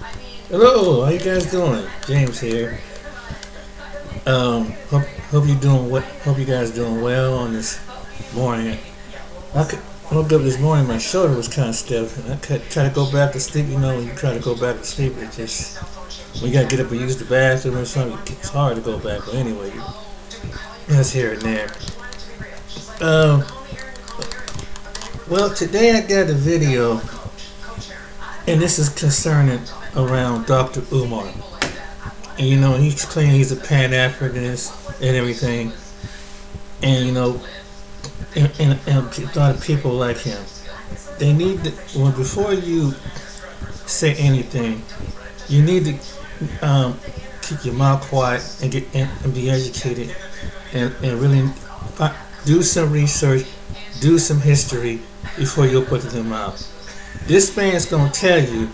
Hello, how you guys doing? James here. Hope you doing what? Hope you guys doing well on this morning. I could, woke up this morning, my shoulder was kind of stiff, and I could try to go back to sleep. You know, when you try to go back to sleep, it just we gotta get up and use the bathroom or something. It's hard to go back, but anyway, that's here and there. Um, well, today I got a video, and this is concerning around Dr. Umar. And you know, he's claiming he's a Pan Africanist and everything. And you know, and a lot of people like him. They need to, well, before you say anything, you need to keep your mouth quiet and and be educated and really do some research, do some history before you put it in your mouth. This man's gonna tell you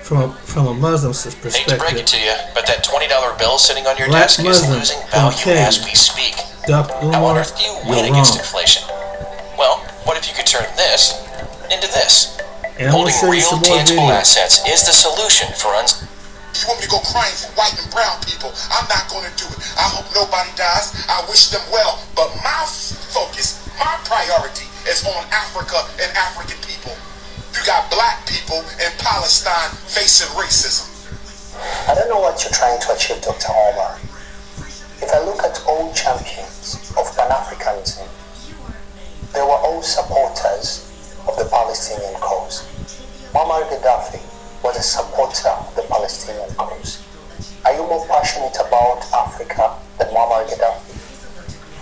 from a Muslim's perspective. Hate to break it to you, but that $20 bill sitting on your desk is losing value as we speak. Dr. Umar, How on earth do you win against inflation? Well, what if you could turn this into this? And Holding real tangible assets is the solution for You want me to go crying for white and brown people? I'm not going to do it. I hope nobody dies. I wish them well. But my focus, my priority is on Africa and African people. You got black people in Palestine facing racism. I don't know what you're trying to achieve, Dr. Umar. If I look at all champions of Pan-Africanism, they were all supporters of the Palestinian cause. Muammar Gaddafi was a supporter of the Palestinian cause. Are you more passionate about Africa than Muammar Gaddafi?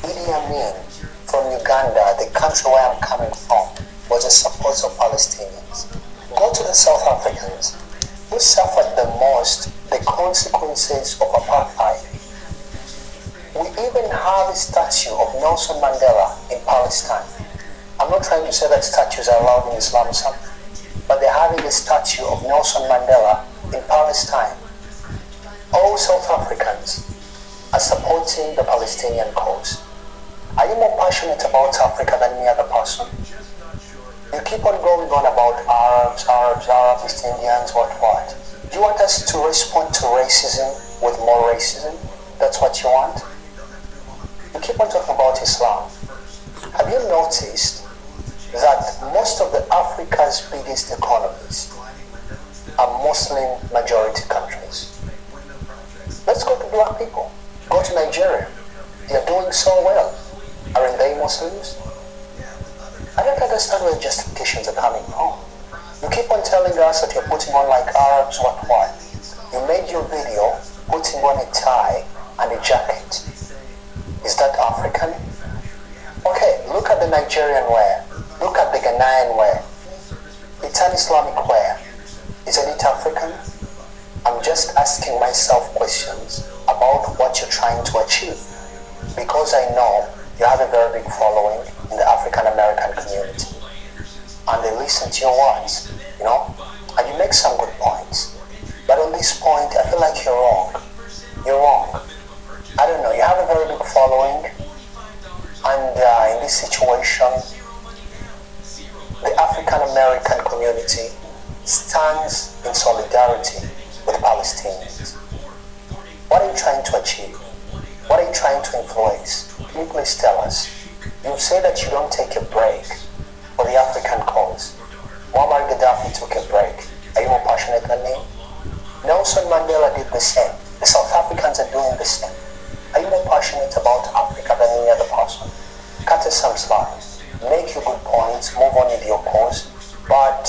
Idi Amin from Uganda, the country where I'm coming from, was a supporter of Palestinians. Go to the South Africans, who suffered the most the consequences of apartheid. We even have a statue of Nelson Mandela in Palestine. I'm not trying to say that statues are allowed in Islam, but they're having a statue of Nelson Mandela in Palestine. All South Africans are supporting the Palestinian cause. Are you more passionate about Africa than any other person? You keep on going on about Arabs, East Indians, what. Do you want us to respond to racism with more racism? That's what you want? You keep on talking about Islam. Have you noticed that most of the Africa's biggest economies are Muslim majority countries? Let's go to black people. Go to Nigeria. They are doing so well. Aren't they Muslims? I don't understand where the justifications are coming from. You keep on telling us that you're putting on like Arabs, what. You made your video putting on a tie and a jacket. Is that African? Okay, look at the Nigerian wear. Look at the Ghanaian wear. It's an Islamic wear. Isn't it African? I'm just asking myself questions about what you're trying to achieve. Because I know you have a very big following in the African American community. And they listen to your words, you know? And you make some good points. But on this point, I feel like you're wrong. You're wrong. I don't know, you have a very big following. And in this situation, the African American community stands in solidarity with Palestinians. What are you trying to achieve? What are you trying to influence? Can you please tell us? You say that you don't take a break for the African cause. Muammar Gaddafi took a break. Are you more passionate than me? Nelson Mandela did the same. The South Africans are doing the same. Are you more passionate about Africa than any other person? Cut us some slack. Make your good points. Move on with your cause. But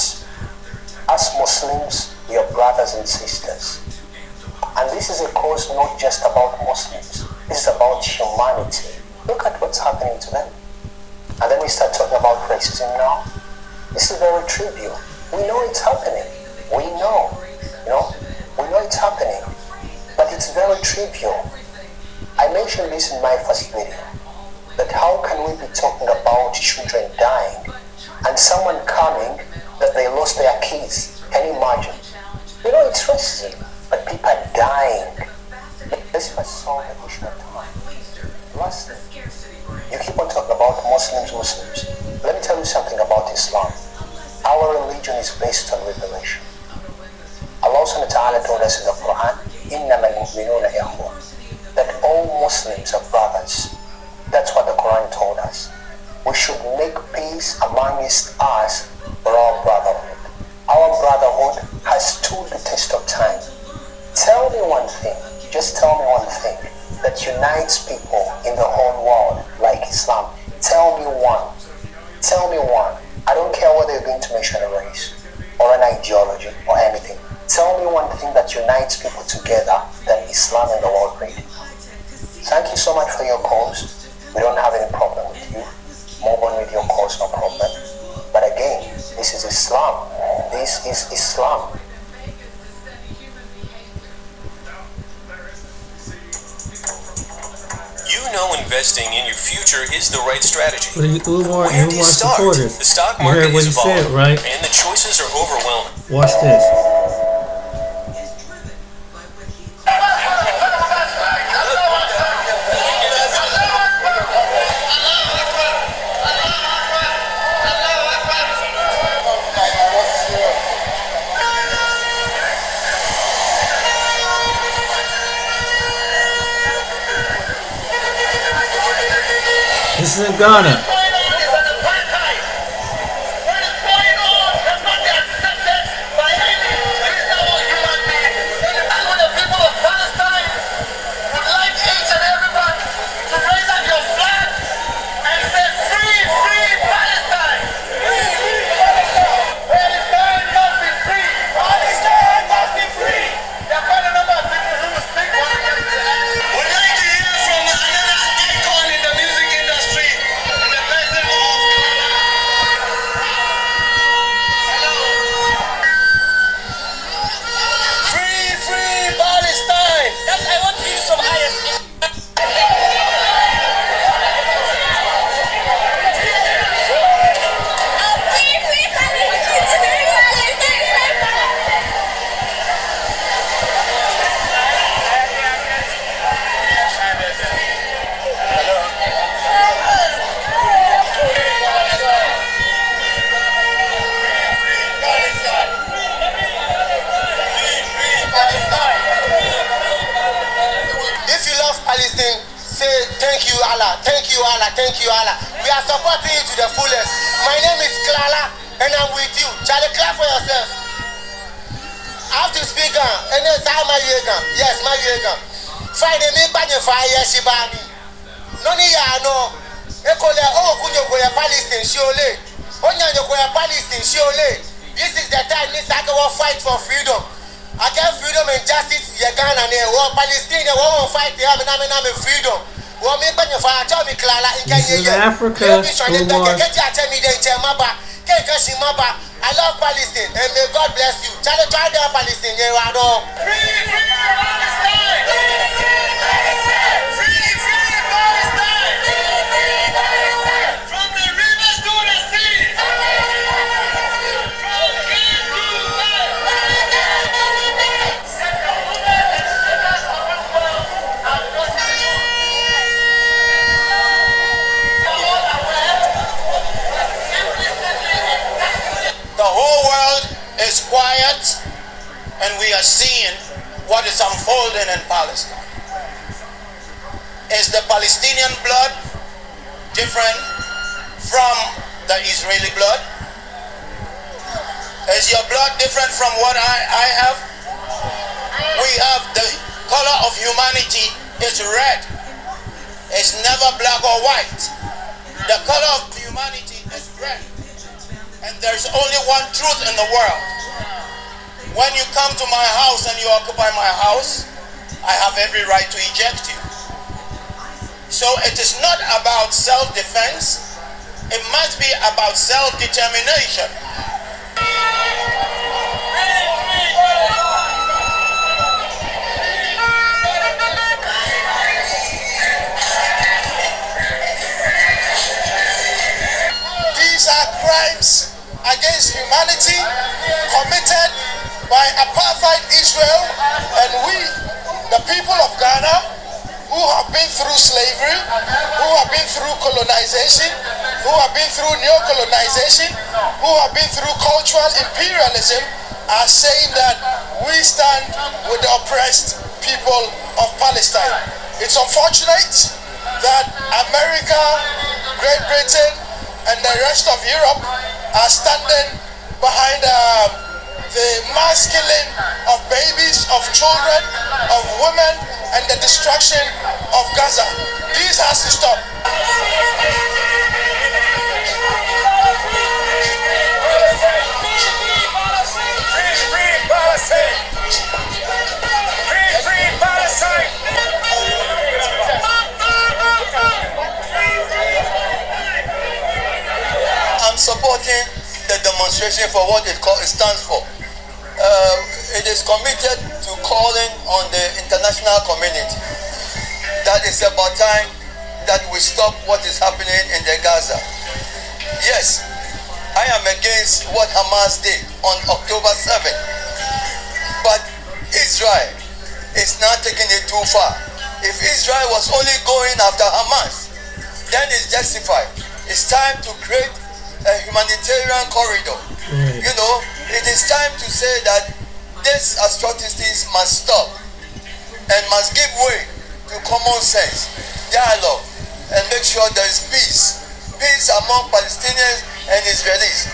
as Muslims, we are brothers and sisters. And this is a cause not just about Muslims. This is about humanity. Look at what's happening to them. And then we start talking about racism now. This is very trivial. We know it's happening. We know. We know it's happening. But it's very trivial. I mentioned this in my first video. That how can we be talking about children dying and someone coming that they lost their keys? Can you imagine? You know it's racism, but people are dying. Let's first solve the issue at hand. Lastly, you keep on talking about Muslims. Let me tell you something about Islam. Our religion is based on revelation. Allah subhanahu wa ta'ala Ta'ala told us in the Quran, إِنَّمَا الْمُؤْمِنُونَ إِخْوَةٌ, that all Muslims are brothers. That's what the Quran told us. We should make peace amongst us for our brotherhood. Our brotherhood has stood the test of time. Tell me one thing, just tell me one thing that unites people in the whole world like Islam. Tell me one. Tell me one. I don't care whether you're going to mention a race or an ideology or anything. Tell me one thing that unites people together than Islam and the world religion. Thank you so much for your calls. We don't have any problem with you. Move on with your calls, no problem. But again, this is Islam. This is Islam. You know investing in your future is the right strategy. For the Umar Where and do you Umar start? supporters, The stock you market heard what is he said, volatile, right? and the choices are overwhelming. Watch this. This is in Ghana. Palestine, say thank you Allah, thank you Allah, thank you Allah. We are supporting you to the fullest. My name is Clara and I'm with you. Charlie, clap for yourself. I have to speak and then say my Yegan. Yes, my Yegan. Friday me banye fire Shibani. No ni ya no. Ekole kunyo go ya Palestine shiole. Onyanyo go ya Palestine shiole. This is the time this I go fight for freedom. I get freedom and justice. You can and Palestine won't fight the army freedom. Well, me banye fire. Tell me, Clara. This is Africa. I love Palestine and may God bless you. Try there, Palestine. You are all. Free Palestine! Free Palestine! From the rivers to the sea. From Cape to the whole world is quiet and we are seeing what is unfolding in Palestine. Is the Palestinian blood different from the Israeli blood? Is your blood different from what I have? We have the color of humanity is red. It's never black or white. The color of humanity is red. And there's only one truth in the world. When you come to my house and you occupy my house, I have every right to eject you. So it is not about self-defense. It must be about self-determination. These are crimes against humanity committed by apartheid Israel, and we, the people of Ghana, who have been through slavery, who have been through colonization, who have been through neo-colonization, who have been through cultural imperialism, are saying that we stand with the oppressed people of Palestine. It's unfortunate that America, Great Britain, and the rest of Europe are standing behind the mass killing of babies, of children, of women, and the destruction of Gaza. This has to stop. I'm supporting the demonstration for what it stands for. It is committed to calling on the international community that it's about time that we stop what is happening in the Gaza. Yes, I am against what Hamas did on October 7th, but Israel is now taking it too far. If Israel was only going after Hamas, then it's justified. It's time to create a humanitarian corridor. You know, it is time to say that these atrocities must stop and must give way to common sense, dialogue, and make sure there is peace among Palestinians and Israelis.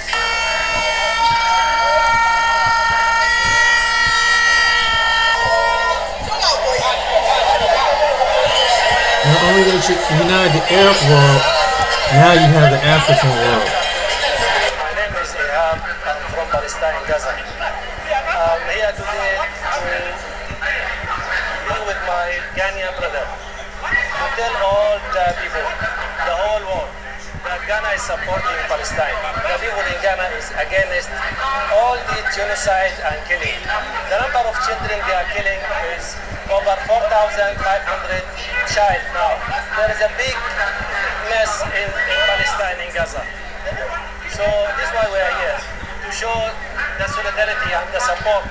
Not only that you united the Arab world, now you have the African world. My name is Ihab. I'm from Palestine, Gaza. I'm here today to be with my Ghanaian brother to tell all the people, the whole world, that Ghana is supporting Palestine. The people in Ghana is against all the genocide and killing. The number of children they are killing is over 4,500 child now. There is a big mess in Palestine, in Gaza. So this is why we are here, to show the solidarity and the support.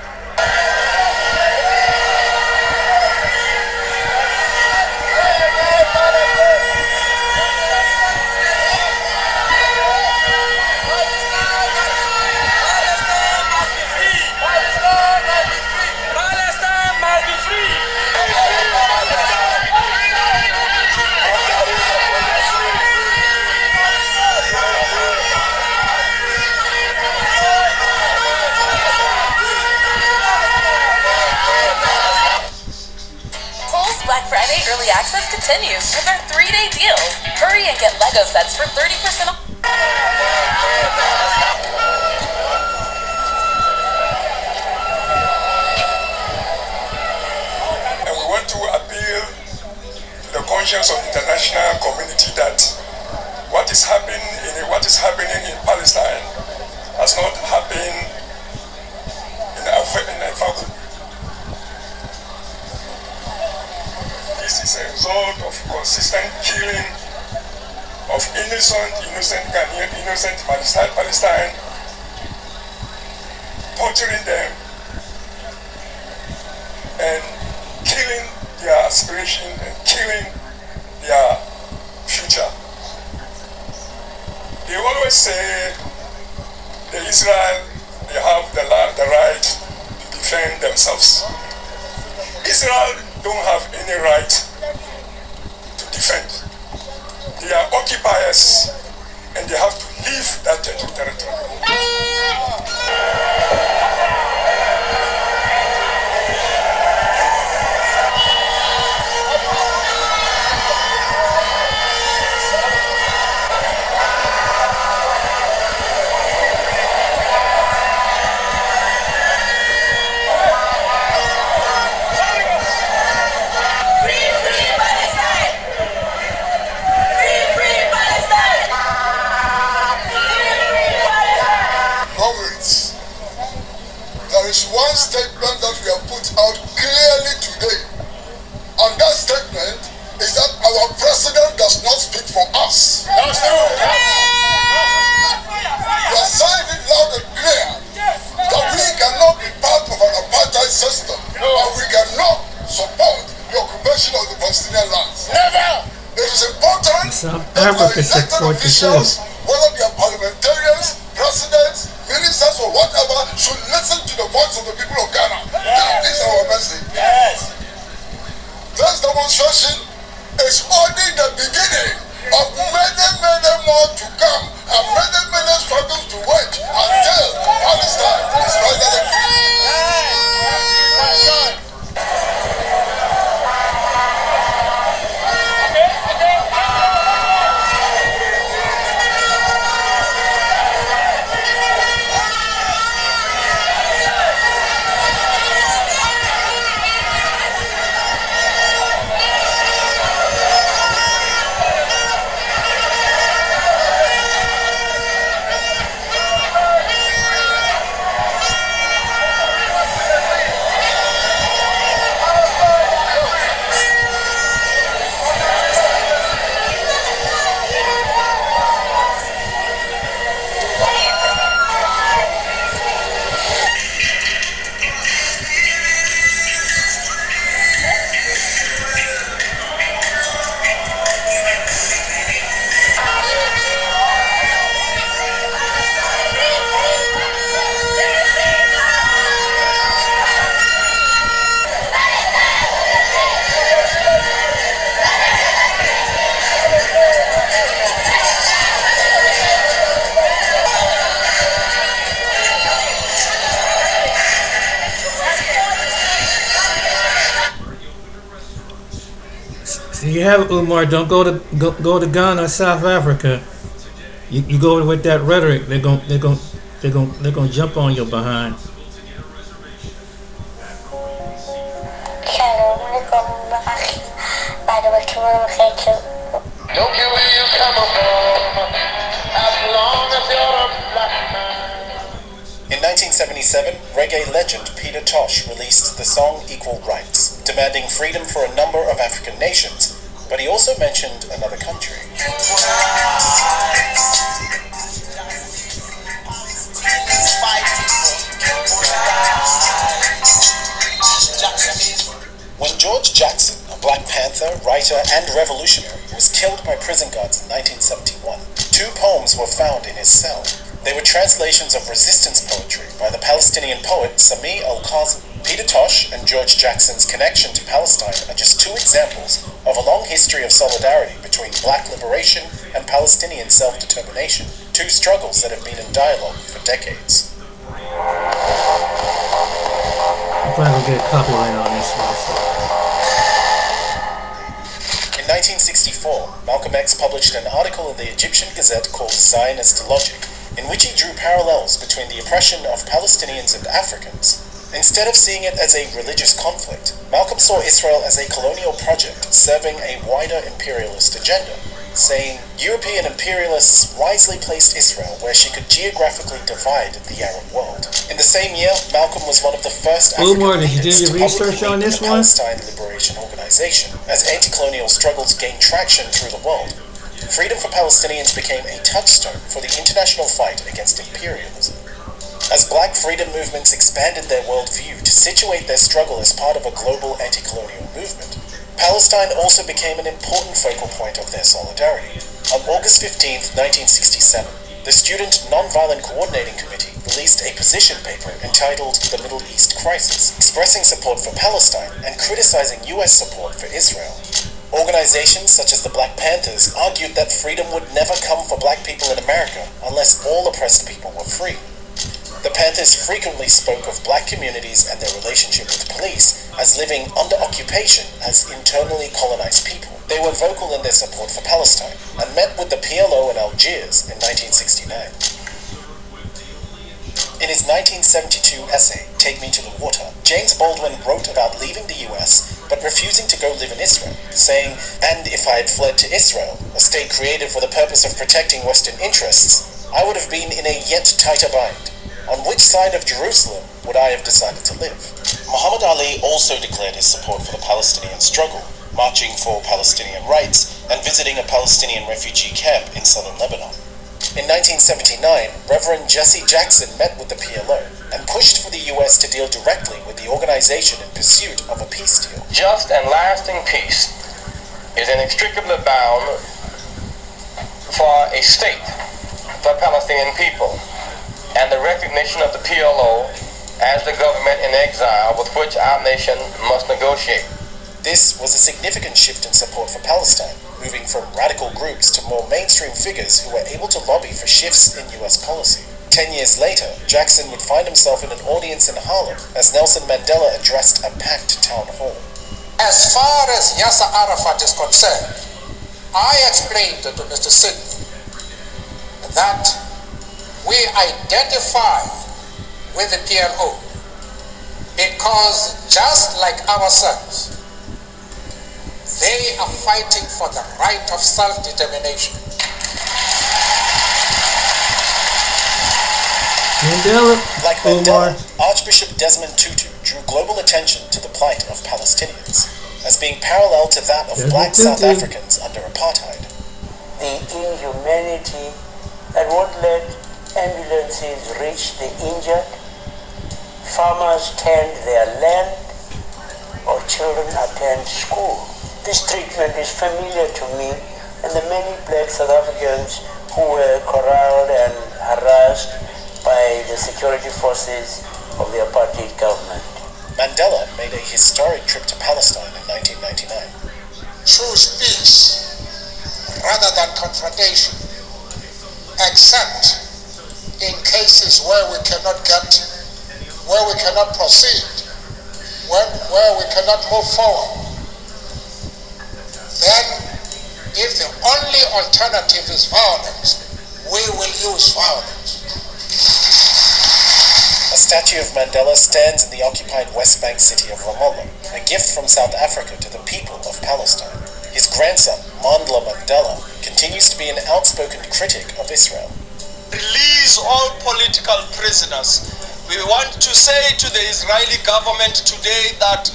Early access continues with our 3-day deals. Hurry and get Lego sets for 30% off. And we want to appeal to the conscience of the international community that what is happening in Palestine has not happened in Africa. This is a result of consistent killing of innocent Ghanaian, innocent Palestine, torturing them and killing their aspiration and killing their future. They always say the Israel, they have the right to defend themselves. Israel don't have any right to defend. They are occupiers and they have to leave that territory. There is one statement that we have put out clearly today, and that statement is that our president does not speak for us. That's true. We are saying it loud and clear that we cannot be part of an apartheid system, and we cannot support the occupation of the Palestinian lands. Never. It is important that our elected officials, whether they are parliamentarians, presidents, ministers, or whatever, should listen to the voice of the people of Ghana. more to come, and many struggles to wait until Palestine is finally free. So you have it, Umar. Don't go to Ghana or South Africa. You go with that rhetoric, they're gonna jump on your behind. Don't care where you come from, as long as you're a black man. In 1977, reggae legend Peter Tosh released the song Equal Rights, demanding freedom for a number of African nations, but he also mentioned another country. When George Jackson, a Black Panther, writer, and revolutionary, was killed by prison guards in 1971, two poems were found in his cell. They were translations of resistance poetry by the Palestinian poet Sami al-Kazim. Peter Tosh and George Jackson's connection to Palestine are just two examples of a long history of solidarity between Black liberation and Palestinian self-determination, two struggles that have been in dialogue for decades. I'm probably gonna get copyright on this one. In 1964, Malcolm X published an article in the Egyptian Gazette called Zionist Logic, in which he drew parallels between the oppression of Palestinians and Africans. Instead of seeing it as a religious conflict, Malcolm saw Israel as a colonial project serving a wider imperialist agenda, saying European imperialists wisely placed Israel where she could geographically divide the Arab world. In the same year, Malcolm was one of the first African Umar, did you do leaders your to research publicly on lead this the one? Palestine Liberation Organization, as anti-colonial struggles gained traction through the world. Freedom for Palestinians became a touchstone for the international fight against imperialism. As Black freedom movements expanded their worldview to situate their struggle as part of a global anti-colonial movement, Palestine also became an important focal point of their solidarity. On August 15, 1967, the Student Nonviolent Coordinating Committee released a position paper entitled The Middle East Crisis, expressing support for Palestine and criticizing US support for Israel. Organizations such as the Black Panthers argued that freedom would never come for Black people in America unless all oppressed people were free. The Panthers frequently spoke of Black communities and their relationship with police as living under occupation as internally colonized people. They were vocal in their support for Palestine and met with the PLO in Algiers in 1969. In his 1972 essay, Take Me to the Water, James Baldwin wrote about leaving the US but refusing to go live in Israel, saying, "And if I had fled to Israel, a state created for the purpose of protecting Western interests, I would have been in a yet tighter bind. On which side of Jerusalem would I have decided to live?" Muhammad Ali also declared his support for the Palestinian struggle, marching for Palestinian rights and visiting a Palestinian refugee camp in southern Lebanon. In 1979, Reverend Jesse Jackson met with the PLO and pushed for the US to deal directly with the organization in pursuit of a peace deal. Just and lasting peace is inextricably bound for a state, for Palestinian people, and the recognition of the PLO as the government in exile with which our nation must negotiate. This was a significant shift in support for Palestine, moving from radical groups to more mainstream figures who were able to lobby for shifts in US policy. 10 years later, Jackson would find himself in an audience in Harlem as Nelson Mandela addressed a packed town hall. As far as Yasser Arafat is concerned, I explained to Mr. Sidney that we identify with the PLO because just like ourselves, they are fighting for the right of self-determination. Like Mandela, Archbishop Desmond Tutu drew global attention to the plight of Palestinians as being parallel to that of black South Africans under apartheid. The inhumanity that won't let ambulances reach the injured, farmers tend their land, or children attend school. This treatment is familiar to me and the many black South Africans who were corralled and harassed by the security forces of the apartheid government. Mandela made a historic trip to Palestine in 1999. Choose peace rather than confrontation, except in cases where we cannot proceed, where we cannot move forward. Then, if the only alternative is violence, we will use violence. A statue of Mandela stands in the occupied West Bank city of Ramallah, a gift from South Africa to the people of Palestine. His grandson, Mandla Mandela, continues to be an outspoken critic of Israel. Release all political prisoners. We want to say to the Israeli government today that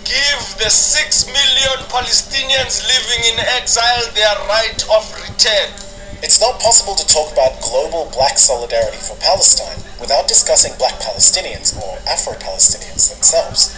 give the 6 million Palestinians living in exile their right of return. It's not possible to talk about global black solidarity for Palestine without discussing black Palestinians or Afro-Palestinians themselves.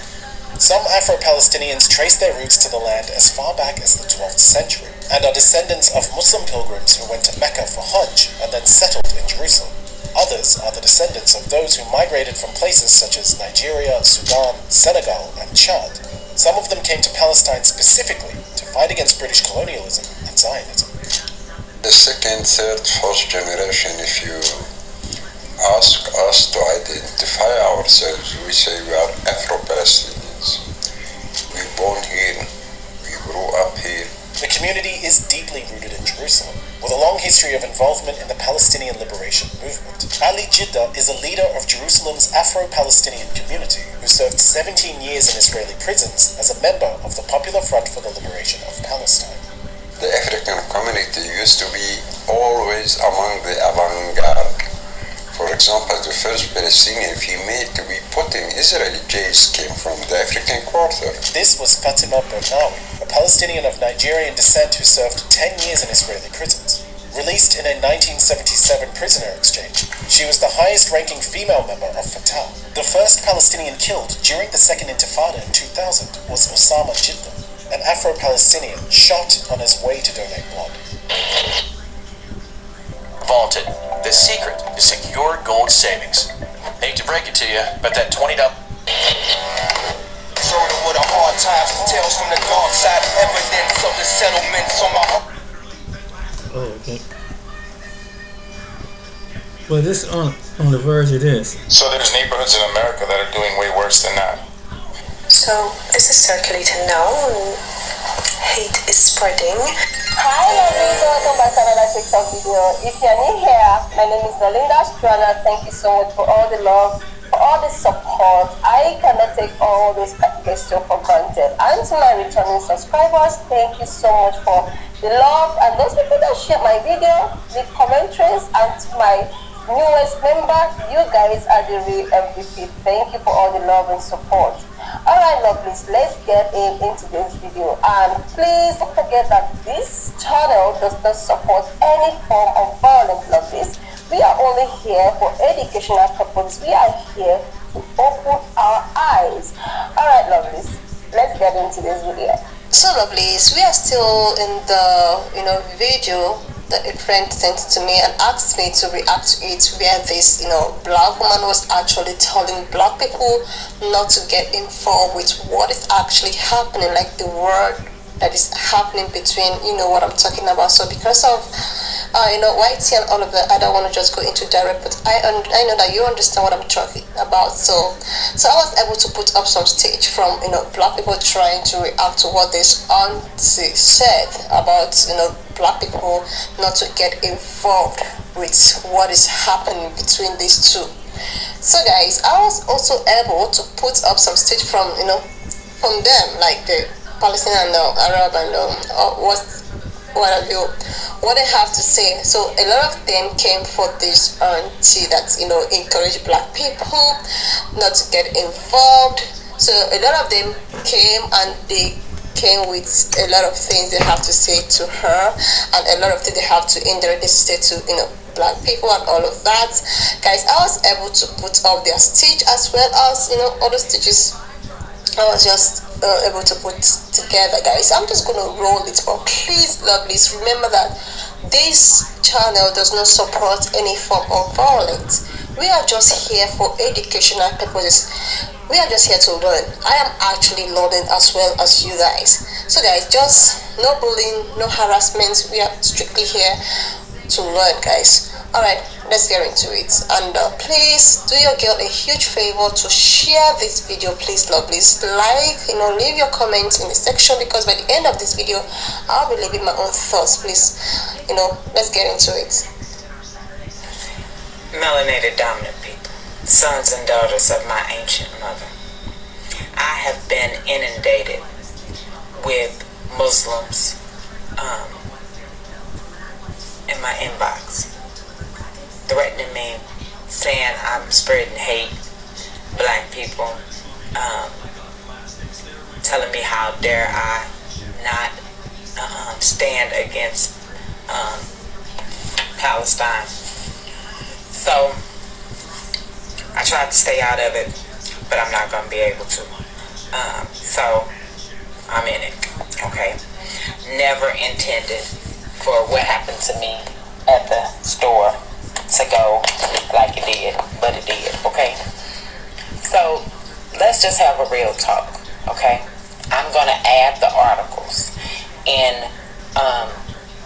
Some Afro-Palestinians trace their roots to the land as far back as the 12th century and are descendants of Muslim pilgrims who went to Mecca for Hajj and then settled in Jerusalem. Others are the descendants of those who migrated from places such as Nigeria, Sudan, Senegal, and Chad. Some of them came to Palestine specifically to fight against British colonialism and Zionism. The second, third, fourth generation, if you ask us to identify ourselves, we say we are Afro-Palestinians. We were born here, we grew up here. The community is deeply rooted in Jerusalem, with a long history of involvement in the Palestinian liberation movement. Ali Jidda is a leader of Jerusalem's Afro-Palestinian community who served 17 years in Israeli prisons as a member of the Popular Front for the Liberation of Palestine. The African community used to be always among the avant-garde. For example, the first Palestinian female to be put in Israeli jails came from the African Quarter. This was Fatima Bernawi, a Palestinian of Nigerian descent who served 10 years in Israeli prisons. Released in a 1977 prisoner exchange, she was the highest-ranking female member of Fatah. The first Palestinian killed during the Second Intifada in 2000 was Osama Jidda, an Afro-Palestinian shot on his way to donate blood. Vaulted. The secret is secure gold savings. Hate to break it to you, but that $20... Jordan with a hard times, tales from the dark side, evidence of the settlements on my... Oh, okay. Well, this on the verge of this. So there's neighborhoods in America that are doing way worse than that. So this is circulating now and hate is spreading. Hi lovelies, welcome back to another TikTok video. If you're new here, my name is Belinda Strana. Thank you so much for all the love, for all the support. I cannot take all this gesture for granted. And to my returning subscribers, thank you so much for the love and those people that share my video, the commentaries, and to my newest member, you guys are the real MVP. Thank you for all the love and support. Alright lovelies, let's get into this video, and please don't forget that this channel does not support any form of violence, lovelies. We are only here for educational purposes. We are here to open our eyes. Alright lovelies, let's get into this video. So lovelies, we are still in the video that a friend sent to me and asked me to react to it, where this, black woman was actually telling black people not to get involved with what is actually happening, like the word that is happening between, what I'm talking about. So because of YT and all of that, I don't want to just go into direct, but I know that you understand what I'm talking about. So I was able to put up some stage from black people trying to react to what this auntie said about black people not to get involved with what is happening between these two. So guys, I was also able to put up some stage from from them, like the Palestinian and Arab and what have you, what they have to say. So a lot of them came for this auntie that encourage black people not to get involved. So a lot of them came and they came with a lot of things they have to say to her, and a lot of things they have to indirectly say to black people and all of that. Guys, I was able to put up their stage as well as other stages. I was just able to put together, guys. I'm just gonna roll it, but please, lovelies, remember that this channel does not support any form of violence. We are just here for educational purposes. We are just here to learn. I am actually learning as well as you guys. So guys, just no bullying, no harassment. We are strictly here to learn, guys. Alright, let's get into it. And please do your girl a huge favor to share this video, please, lovelies. Leave your comments in the section, because by the end of this video I'll be leaving my own thoughts. Please, let's get into it. Melanated dominant people, sons and daughters of my ancient mother, I have been inundated with Muslims in my inbox, threatening me, saying I'm spreading hate, black people, telling me how dare I not stand against Palestine. So I tried to stay out of it, but I'm not going to be able to. So I'm in it, okay? Never intended for what happened to me at the store to go like it did, but it did, okay? So let's just have a real talk, okay? I'm going to add the articles in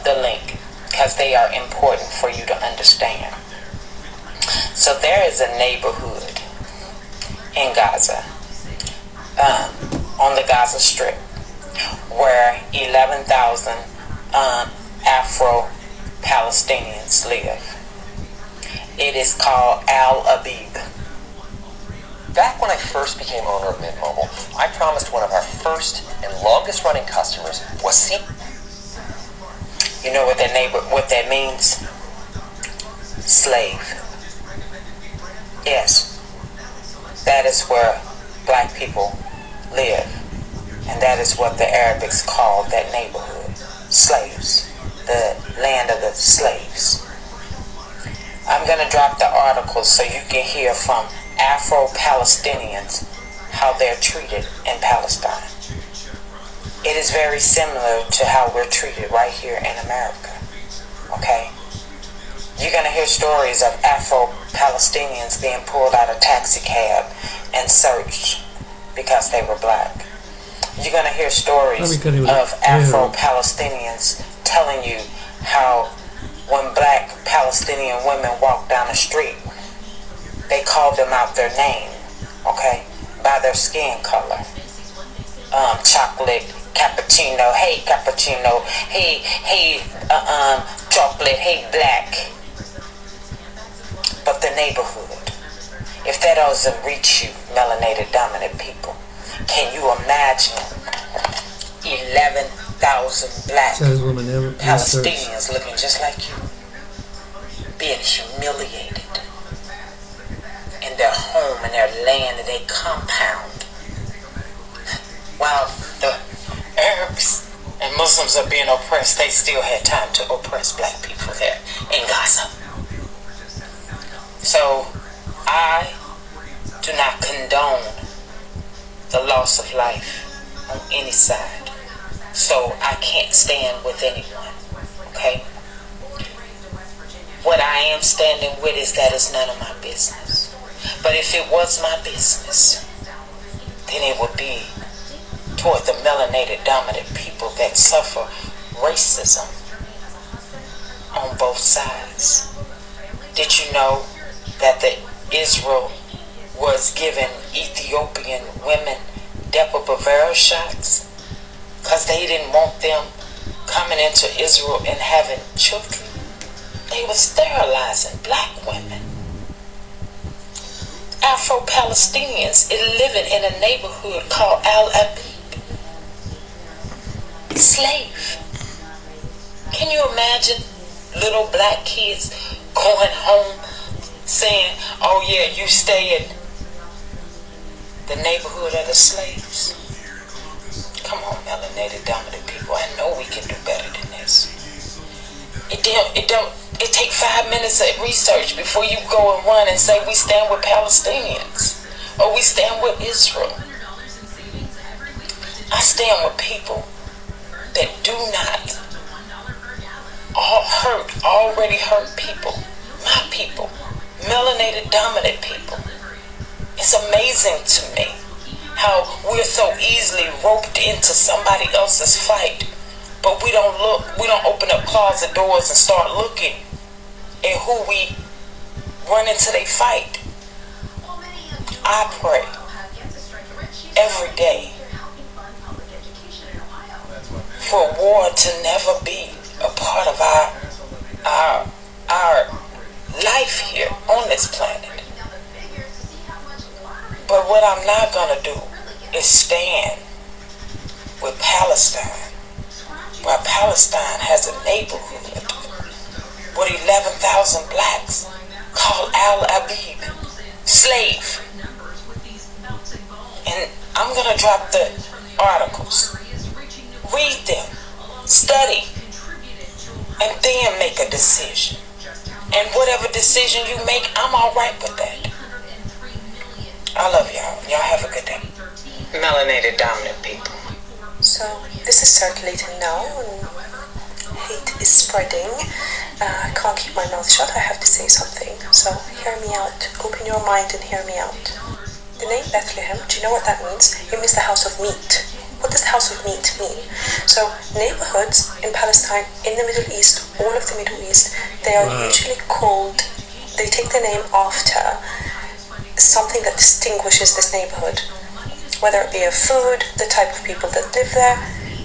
the link because they are important for you to understand. So there is a neighborhood in Gaza, on the Gaza Strip, where 11,000 Afro-Palestinians live. It is called Al Abib. Back when I first became owner of Mint Mobile, I promised one of our first and longest running customers was You know what that means? Slave. Yes. That is where black people live. And that is what the Arabics call that neighborhood. Slaves. The land of the slaves. I'm going to drop the articles so you can hear from Afro-Palestinians how they're treated in Palestine. It is very similar to how we're treated right here in America. Okay? You're going to hear stories of Afro-Palestinians being pulled out of taxi cab and searched because they were black. You're going to hear stories of Afro-Palestinians telling you how when black Palestinian women walk down the street, they call them out their name, okay, by their skin color. Chocolate, cappuccino, hey cappuccino, hey chocolate, hey black. But the neighborhood, if that doesn't reach you, melanated dominant people, can you imagine 11,000 black Palestinians looking just like you, being humiliated in their home, in their land, in their compound, while the Arabs and Muslims are being oppressed? They still had time to oppress black people there in Gaza. So I do not condone the loss of life on any side. So I can't stand with anyone, okay? what I am standing with is that it's none of my business. But if it was my business, then it would be toward the melanated dominant people that suffer racism on both sides. Did you know that the Israel was giving Ethiopian women Depo-Provera shots because they didn't want them coming into Israel and having children? They were sterilizing black women. Afro-Palestinians is living in a neighborhood called Al-Abid. Slave. Can you imagine little black kids going home saying, oh yeah, you stay in the neighborhood of the slaves? Come on, melanated dominant people. I know we can do better than this. It take 5 minutes of research before you go and run and say we stand with Palestinians or we stand with Israel. I stand with people that do not already hurt people. My people, melanated dominant people. It's amazing to me how we're so easily roped into somebody else's fight, but we don't open up closet doors and start looking at who we run into they fight. I pray every day for war to never be a part of our life here on this planet. But what I'm not gonna do is stand with Palestine, while Palestine has a neighborhood with 11,000 blacks called Al-Abid, slave. And I'm gonna drop the articles, read them, study, and then make a decision. And whatever decision you make, I'm alright with that. I love y'all. Y'all have a good day. Melanated dominant people. So this is circulating now and hate is spreading. I can't keep my mouth shut. I have to say something. So hear me out. Open your mind and hear me out. The name Bethlehem, do you know what that means? It means the house of meat. What does the house of meat mean? So neighborhoods in Palestine, in the Middle East, all of the Middle East, they are usually called, they take their name after something that distinguishes this neighborhood. Whether it be a food, the type of people that live there,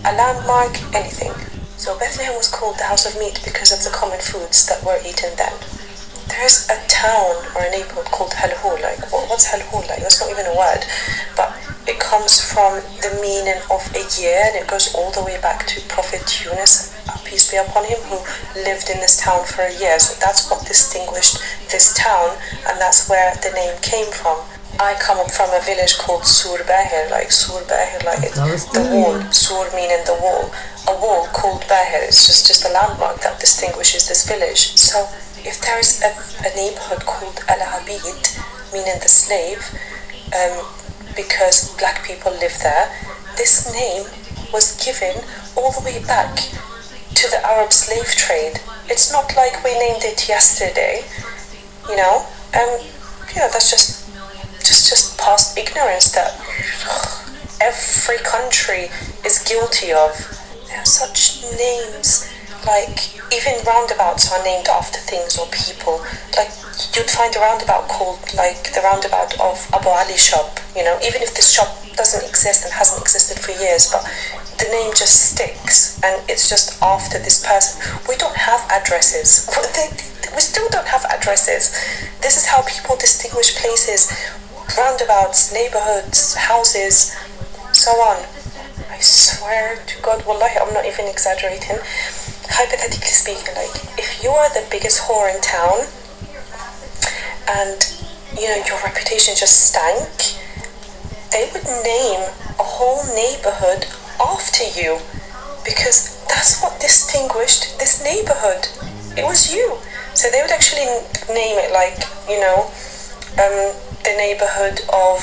a landmark, anything. So Bethlehem was called the house of meat because of the common foods that were eaten then. There's a town or a neighborhood called Halhul. Like, what's Halhul like? That's not even a word. But it comes from the meaning of a year, and it goes all the way back to Prophet Yunus, peace be upon him, who lived in this town for a year. So that's what distinguished this town, and that's where the name came from. I come up from a village called Sur Bahir, like Sur Bahir, like it's the wall. Sur meaning the wall. A wall called Bahir is just a landmark that distinguishes this village. So if there is a neighborhood called Al-Abid, meaning the slave, because black people live there, this name was given all the way back to the Arab slave trade. It's not like we named it yesterday, you know. That's just past ignorance that every country is guilty of. There are such names, like even roundabouts are named after things or people. Like you'd find a roundabout called like the roundabout of Abu Ali shop, you know, even if this shop doesn't exist and hasn't existed for years, but the name just sticks and it's just after this person. We don't have addresses. We still don't have addresses. This is how people distinguish places, roundabouts, neighborhoods, houses, so on. I swear to God, wallahi, I'm not even exaggerating. Hypothetically speaking, like if you are the biggest whore in town and you know your reputation just stank, they would name a whole neighborhood after you because that's what distinguished this neighborhood. It was you. So they would actually name it like, you know, the neighborhood of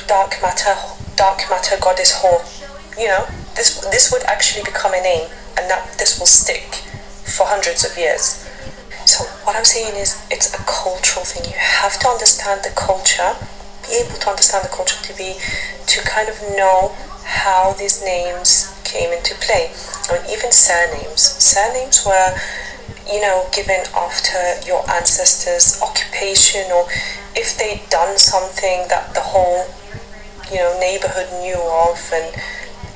dark matter goddess whore. You know, this would actually become a name, and that this will stick for hundreds of years. So what I'm saying is, it's a cultural thing. You have to understand the culture, be able to understand the culture to kind of know how these names came into play. I mean, even surnames were, given after your ancestors' occupation, or if they'd done something that the whole neighborhood knew of, and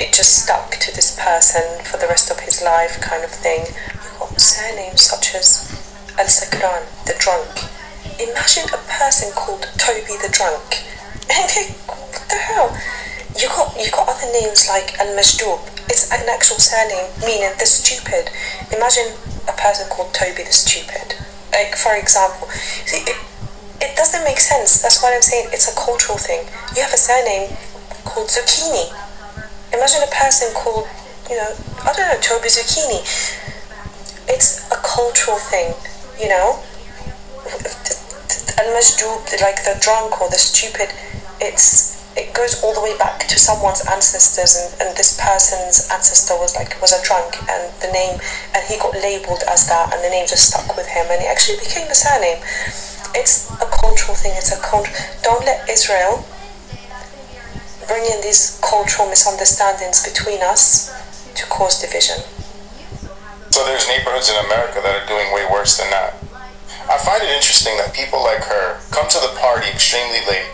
it just stuck to this person for the rest of his life, kind of thing. You've got surnames such as Al-Sakran, the drunk. Imagine a person called Toby the drunk. And what the hell? You got other names like Al-Majdub. It's an actual surname meaning the stupid. Imagine a person called Toby the stupid. Like, for example, see, it doesn't make sense. That's what I'm saying. It's a cultural thing. You have a surname called Zucchini. Imagine a person called, Toby Zucchini. It's a cultural thing, Al-Majdub, like the drunk or the stupid, it goes all the way back to someone's ancestors, and this person's ancestor was a drunk, and the name, and he got labelled as that, and the name just stuck with him, and it actually became a surname. It's a cultural thing. Don't let Israel bring in these cultural misunderstandings between us to cause division. So there's neighborhoods in America that are doing way worse than that. I find it interesting that people like her come to the party extremely late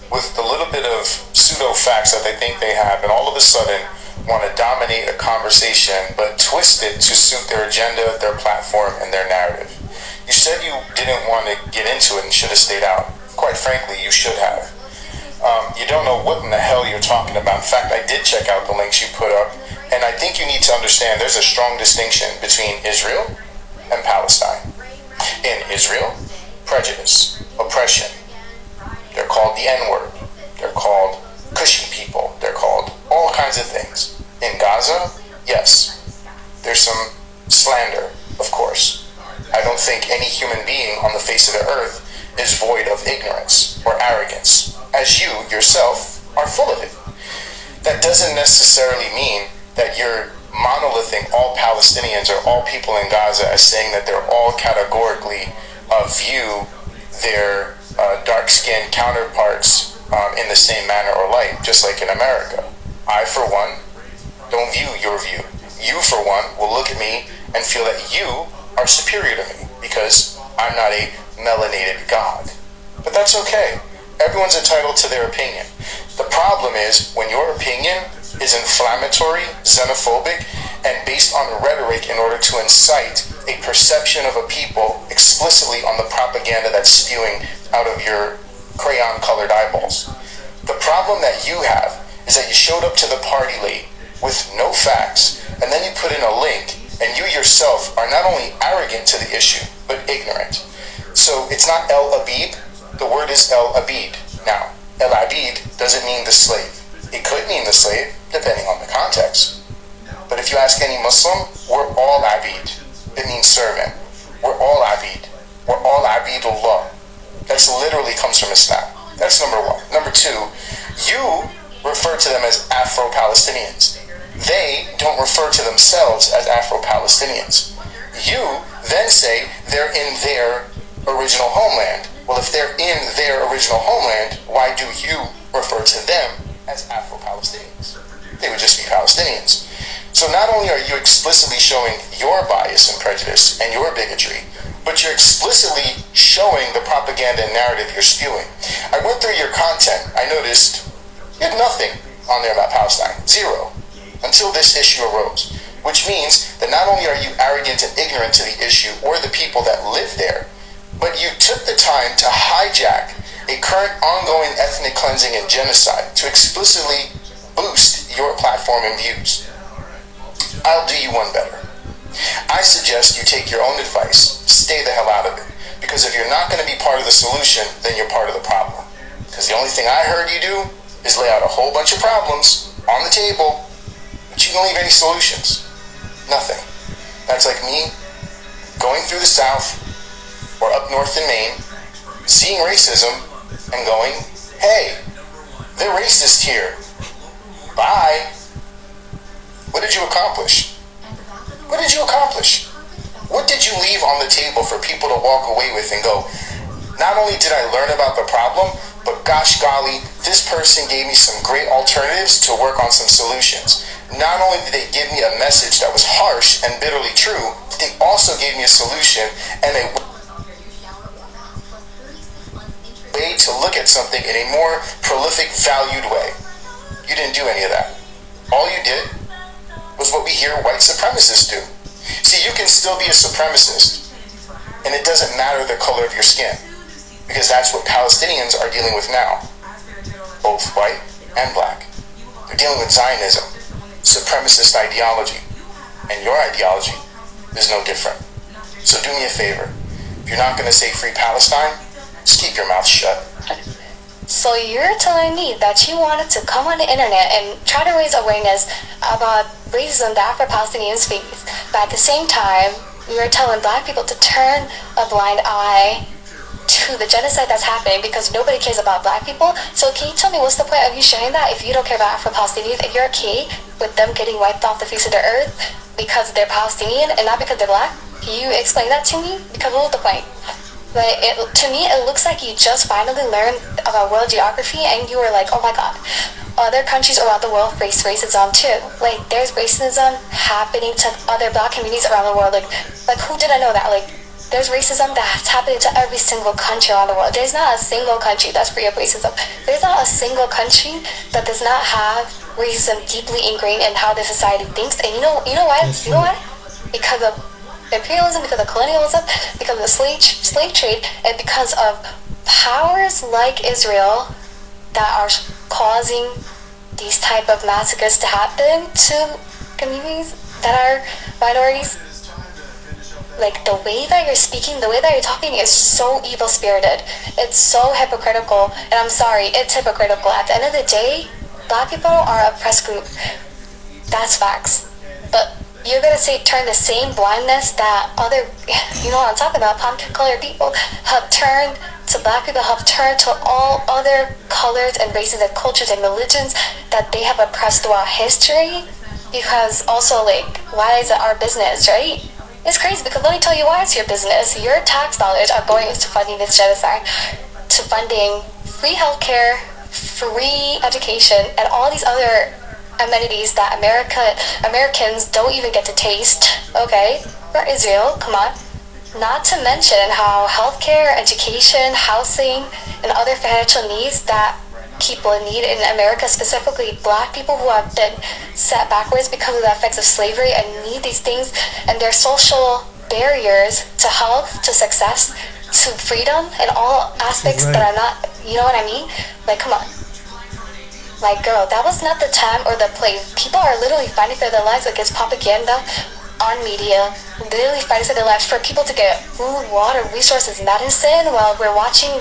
with the little bit of pseudo-facts that they think they have, and all of a sudden want to dominate a conversation but twist it to suit their agenda, their platform, and their narrative. You said you didn't want to get into it and should have stayed out. Quite frankly, you should have. You don't know what in the hell you're talking about. In fact, I did check out the links you put up, and I think you need to understand there's a strong distinction between Israel and Palestine. In Israel, prejudice, oppression. They're called the N-word. They're called cushy people. They're called all kinds of things. In Gaza, yes, there's some slander, of course. I don't think any human being on the face of the earth is void of ignorance or arrogance, as you yourself are full of it. That doesn't necessarily mean that you're monolithing all Palestinians or all people in Gaza as saying that they're all categorically view their dark-skinned counterparts in the same manner or light, just like in America. I, for one, don't view your view. You, for one, will look at me and feel that you are superior to me because I'm not a melanated god. But that's okay. Everyone's entitled to their opinion. The problem is when your opinion is inflammatory, xenophobic, and based on rhetoric in order to incite a perception of a people explicitly on the propaganda that's spewing out of your crayon-colored eyeballs. The problem that you have is that you showed up to the party late with no facts, and then you put in a link, and you yourself are not only arrogant to the issue, but ignorant. So it's not El Abid, the word is El Abid. Now, El Abid doesn't mean the slave. It could mean the slave, depending on the context. But if you ask any Muslim, we're all Abid. It means servant. We're all Abid. We're all Abidullah. That literally comes from Islam. That's number one. Number two, you refer to them as Afro-Palestinians. They don't refer to themselves as Afro-Palestinians. You then say they're in their original homeland. Well, if they're in their original homeland, why do you refer to them as Afro-Palestinians? They would just be Palestinians. So not only are you explicitly showing your bias and prejudice and your bigotry, but you're explicitly showing the propaganda and narrative you're spewing. I went through your content. I noticed you had nothing on there about Palestine. Zero. Until this issue arose. Which means that not only are you arrogant and ignorant to the issue or the people that live there, but you took the time to hijack a current ongoing ethnic cleansing and genocide to explicitly boost your platform and views. I'll do you one better. I suggest you take your own advice, stay the hell out of it. Because if you're not going to be part of the solution, then you're part of the problem. Because the only thing I heard you do is lay out a whole bunch of problems on the table, but you don't leave any solutions. Nothing. That's like me going through the South or up north in Maine, seeing racism and going, hey, they're racist here. Bye. What did you accomplish? What did you accomplish? What did you leave on the table for people to walk away with and go, not only did I learn about the problem, but gosh golly, this person gave me some great alternatives to work on some solutions. Not only did they give me a message that was harsh and bitterly true, but they also gave me a solution and a way to look at something in a more prolific, valued way. You didn't do any of that. All you did was what we hear white supremacists do. See, you can still be a supremacist, and it doesn't matter the color of your skin. Because that's what Palestinians are dealing with now, both white and black. They're dealing with Zionism, supremacist ideology, and your ideology is no different. So do me a favor. If you're not going to say free Palestine, just keep your mouth shut. So you're telling me that you wanted to come on the internet and try to raise awareness about racism that Afro-Palestinians face, but at the same time, you're telling black people to turn a blind eye to the genocide that's happening because nobody cares about black people. So can you tell me what's the point of you sharing that if you don't care about Afro-Palestinians, if you're okay with them getting wiped off the face of the earth because they're Palestinian and not because they're black? Can you explain that to me? Because what was the point? Like, to me, it looks like you just finally learned about world geography and you were like, oh my god, other countries around the world face racism too. Like, there's racism happening to other black communities around the world. Like who didn't know that? Like, there's racism that's happening to every single country around the world. There's not a single country that's free of racism. There's not a single country that does not have racism deeply ingrained in how the society thinks. And you know why? You know why? Because of imperialism, because of colonialism, because of the slave trade, and because of powers like Israel that are causing these type of massacres to happen to communities that are minorities. Like, the way that you're speaking, the way that you're talking is so evil-spirited. It's so hypocritical, and I'm sorry, it's hypocritical. At the end of the day, black people are a oppressed group. That's facts. But you're gonna turn the same blindness that other, you know what I'm talking about, colored people have turned to black people, have turned to all other colors and races and cultures and religions that they have oppressed throughout history. Because also, like, why is it our business, right? It's crazy because let me tell you why it's your business. Your tax dollars are going to funding this genocide, to funding free healthcare, free education, and all these other amenities that Americans don't even get to taste. Okay, for Israel, come on. Not to mention how healthcare, education, housing, and other financial needs that people need in America, specifically black people who have been set backwards because of the effects of slavery and need these things, and their social barriers to health, to success, to freedom, and all aspects that are not, you know what I mean? Like, come on. Like, girl, that was not the time or the place. People are literally fighting for their lives against propaganda on media, literally fighting for their lives for people to get food, water, resources, medicine, while we're watching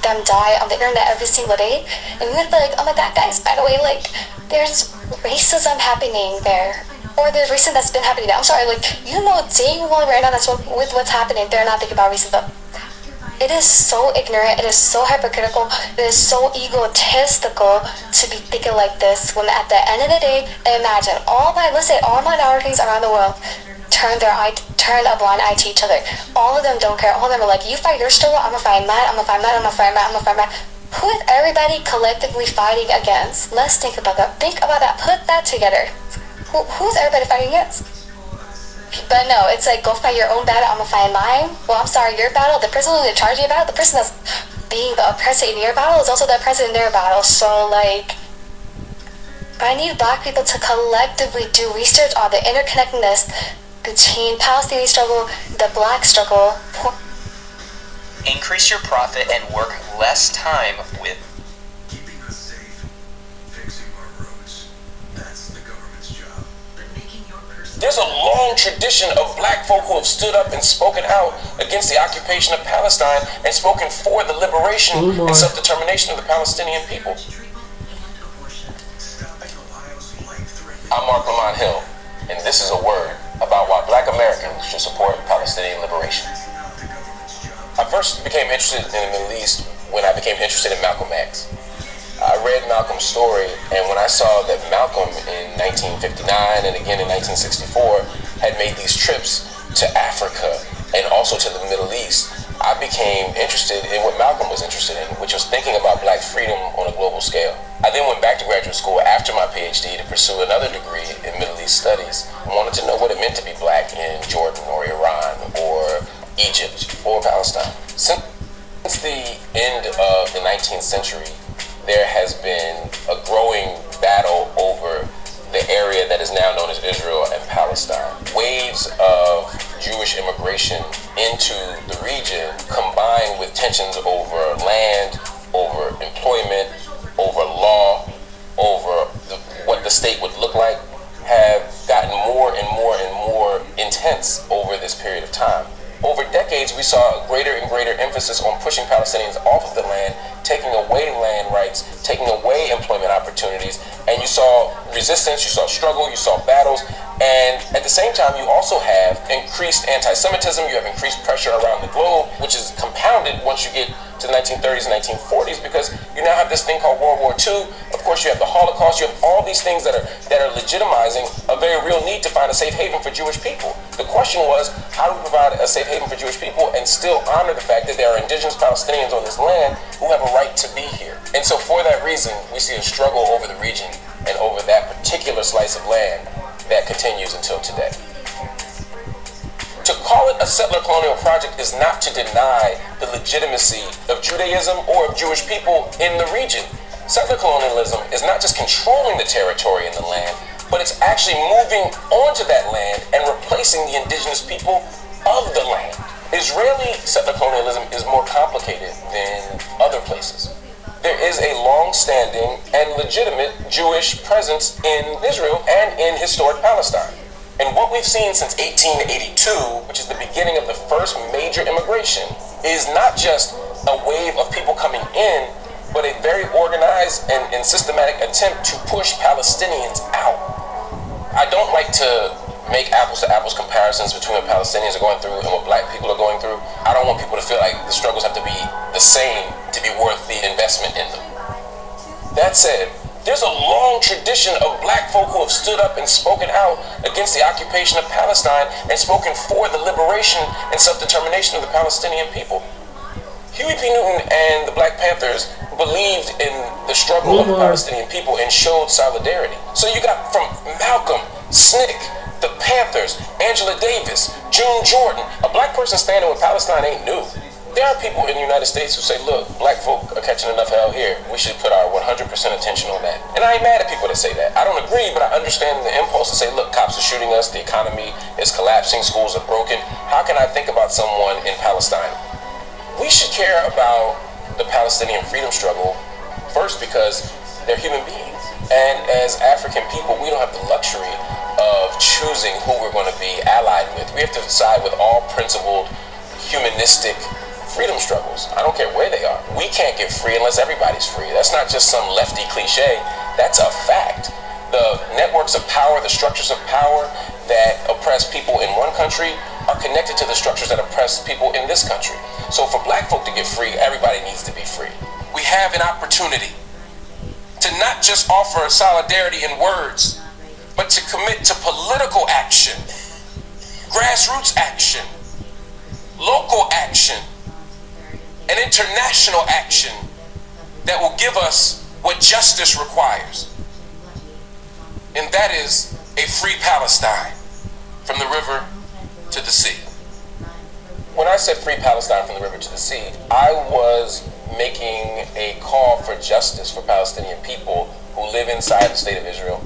them die on the internet every single day. And we're like, oh my god, guys, by the way, like, there's racism happening there, or there's racism that's been happening there. I'm sorry, like, you know dang well right now that's with what's happening, they're not thinking about racism. It is so ignorant, it is so hypocritical, it is so egotistical to be thinking like this, when at the end of the day, imagine all minorities around the world turn a blind eye to each other. All of them don't care. All of them are like, you fight your struggle, I'm gonna fight mine, I'm gonna fight mine, I'm gonna fight mine, I'm gonna fight mine. Who is everybody collectively fighting against? Let's think about that. Think about that. Put that together. Who's everybody fighting against? But no, it's like, go fight your own battle, I'm gonna fight mine. Well, I'm sorry, your battle, the person who's in charge of your battle, the person that's being the oppressor in your battle is also the oppressor in their battle. So, like, I need black people to collectively do research on the interconnectedness between Palestinian struggle, the black struggle. Increase your profit and work less time with. Keeping us safe, fixing our roads. That's the government's job. There's a long tradition of black folk who have stood up and spoken out against the occupation of Palestine and spoken for the liberation and self-determination of the Palestinian people. I'm Mark Lamont Hill, and this is a word about why black Americans should support Palestinian liberation. I first became interested in the Middle East when I became interested in Malcolm X. I read Malcolm's story, and when I saw that Malcolm in 1959 and again in 1964 had made these trips to Africa, and also to the Middle East, I became interested in what Malcolm was interested in, which was thinking about black freedom on a global scale. I then went back to graduate school after my PhD to pursue another degree in Middle East studies. I wanted to know what it meant to be black in Jordan or Iran or Egypt or Palestine. Since the end of the 19th century, there has been a growing battle over the area that is now known as Israel and Palestine. Waves of Jewish immigration into the region, combined with tensions over land, over employment, over law, over what the state would look like, have gotten more and more and more intense over this period of time. Over decades, we saw a greater and greater emphasis on pushing Palestinians off of the land, taking away land rights, taking away employment opportunities, and you saw resistance, you saw struggle, you saw battles, and at the same time, you also have increased anti-Semitism, you have increased pressure around the globe, which is compounded once you get to the 1930s and 1940s, because you now have this thing called World War II. Of course, you have the Holocaust, you have all these things that are legitimizing a very real need to find a safe haven for Jewish people. The question was, how do we provide a safe haven for Jewish people and still honor the fact that there are indigenous Palestinians on this land who have a right to be here? And so for that reason, we see a struggle over the region and over that particular slice of land that continues until today. To call it a settler colonial project is not to deny the legitimacy of Judaism or of Jewish people in the region. Settler colonialism is not just controlling the territory and the land, but it's actually moving onto that land and replacing the indigenous people of the land. Israeli settler colonialism is more complicated than other places. There is a long-standing and legitimate Jewish presence in Israel and in historic Palestine. And what we've seen since 1882, which is the beginning of the first major immigration, is not just a wave of people coming in, but a very organized and systematic attempt to push Palestinians out. I don't like to make apples-to-apples comparisons between what Palestinians are going through and what black people are going through. I don't want people to feel like the struggles have to be the same to be worth the investment in them. That said, there's a long tradition of black folk who have stood up and spoken out against the occupation of Palestine and spoken for the liberation and self-determination of the Palestinian people. Huey P. Newton and the Black Panthers believed in the struggle of the Palestinian people and showed solidarity. So you got from Malcolm, SNCC, the Panthers, Angela Davis, June Jordan. A black person standing with Palestine ain't new. There are people in the United States who say, look, black folk are catching enough hell here. We should put our 100% attention on that. And I ain't mad at people that say that. I don't agree, but I understand the impulse to say, look, cops are shooting us, the economy is collapsing, schools are broken. How can I think about someone in Palestine? We should care about the Palestinian freedom struggle, first because they're human beings. And as African people, we don't have the luxury of choosing who we're going to be allied with. We have to decide with all principled, humanistic freedom struggles. I don't care where they are. We can't get free unless everybody's free. That's not just some lefty cliche. That's a fact. The networks of power, the structures of power that oppress people in one country are connected to the structures that oppress people in this country. So for black folk to get free, everybody needs to be free. We have an opportunity to not just offer solidarity in words, but to commit to political action, grassroots action, local action, and international action that will give us what justice requires. And that is a free Palestine from the river to the sea. When I said free Palestine from the river to the sea, I was making a call for justice for Palestinian people who live inside the state of Israel,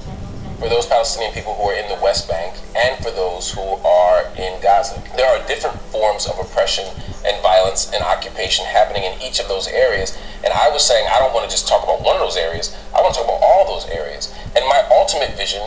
for those Palestinian people who are in the West Bank, and for those who are in Gaza. There are different forms of oppression and violence and occupation happening in each of those areas. And I was saying, I don't want to just talk about one of those areas. I want to talk about all those areas. And my ultimate vision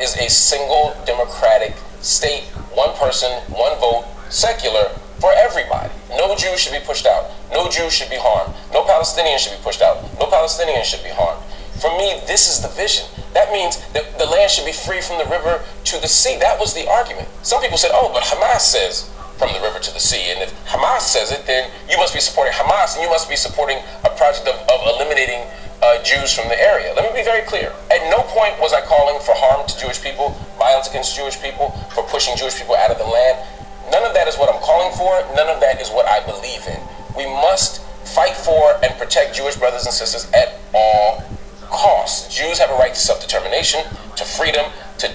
is a single democratic state, one person, one vote, secular, for everybody. No Jew should be pushed out. No Jew should be harmed. No Palestinian should be pushed out. No Palestinian should be harmed. For me, this is the vision. That means that the land should be free from the river to the sea. That was the argument. Some people said, oh, but Hamas says from the river to the sea. And if Hamas says it, then you must be supporting Hamas and you must be supporting a project of eliminating Jews from the area. Let me be very clear. At no point was I calling for harm to Jewish people, violence against Jewish people, for pushing Jewish people out of the land. None of that is what I'm calling for. None of that is what I believe in. We must fight for and protect Jewish brothers and sisters at all costs. Jews have a right to self-determination, to freedom, to...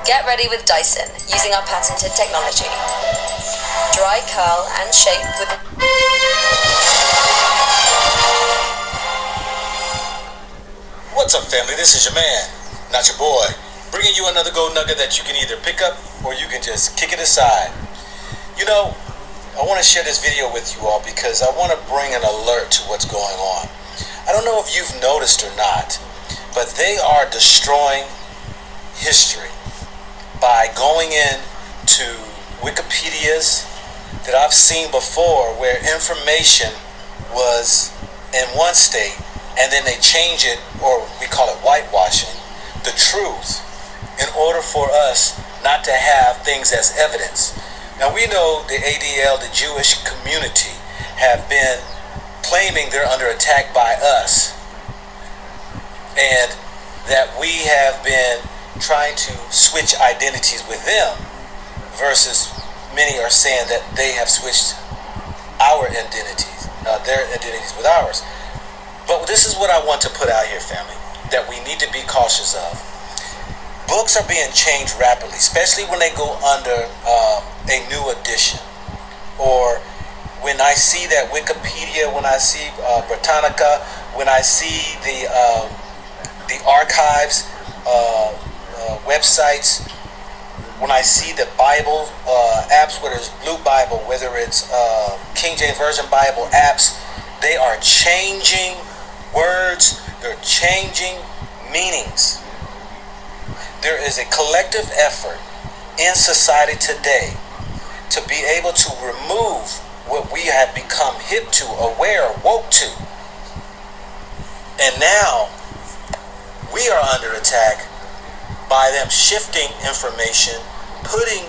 Get ready with Dyson, using our patented technology. Dry, curl, and shape with... What's up, family? This is your man, not your boy, bringing you another gold nugget that you can either pick up or you can just kick it aside. You know, I want to share this video with you all because I want to bring an alert to what's going on. I don't know if you've noticed or not, but they are destroying history by going in to Wikipedias that I've seen before where information was in one state and then they change it, or we call it whitewashing, the truth, in order for us not to have things as evidence. Now we know the ADL, the Jewish community, have been claiming they're under attack by us, and that we have been trying to switch identities with them, versus many are saying that they have switched our identities, their identities with ours. But this is what I want to put out here, family, that we need to be cautious of. Books are being changed rapidly, especially when they go under a new edition. Or when I see that Wikipedia, when I see Britannica, when I see the archives, websites, when I see the Bible apps, whether it's Blue Bible, whether it's King James Version Bible apps, they are changing words, they're changing meanings. There is a collective effort in society today to be able to remove what we have become hip to, aware, woke to. And now we are under attack by them shifting information, putting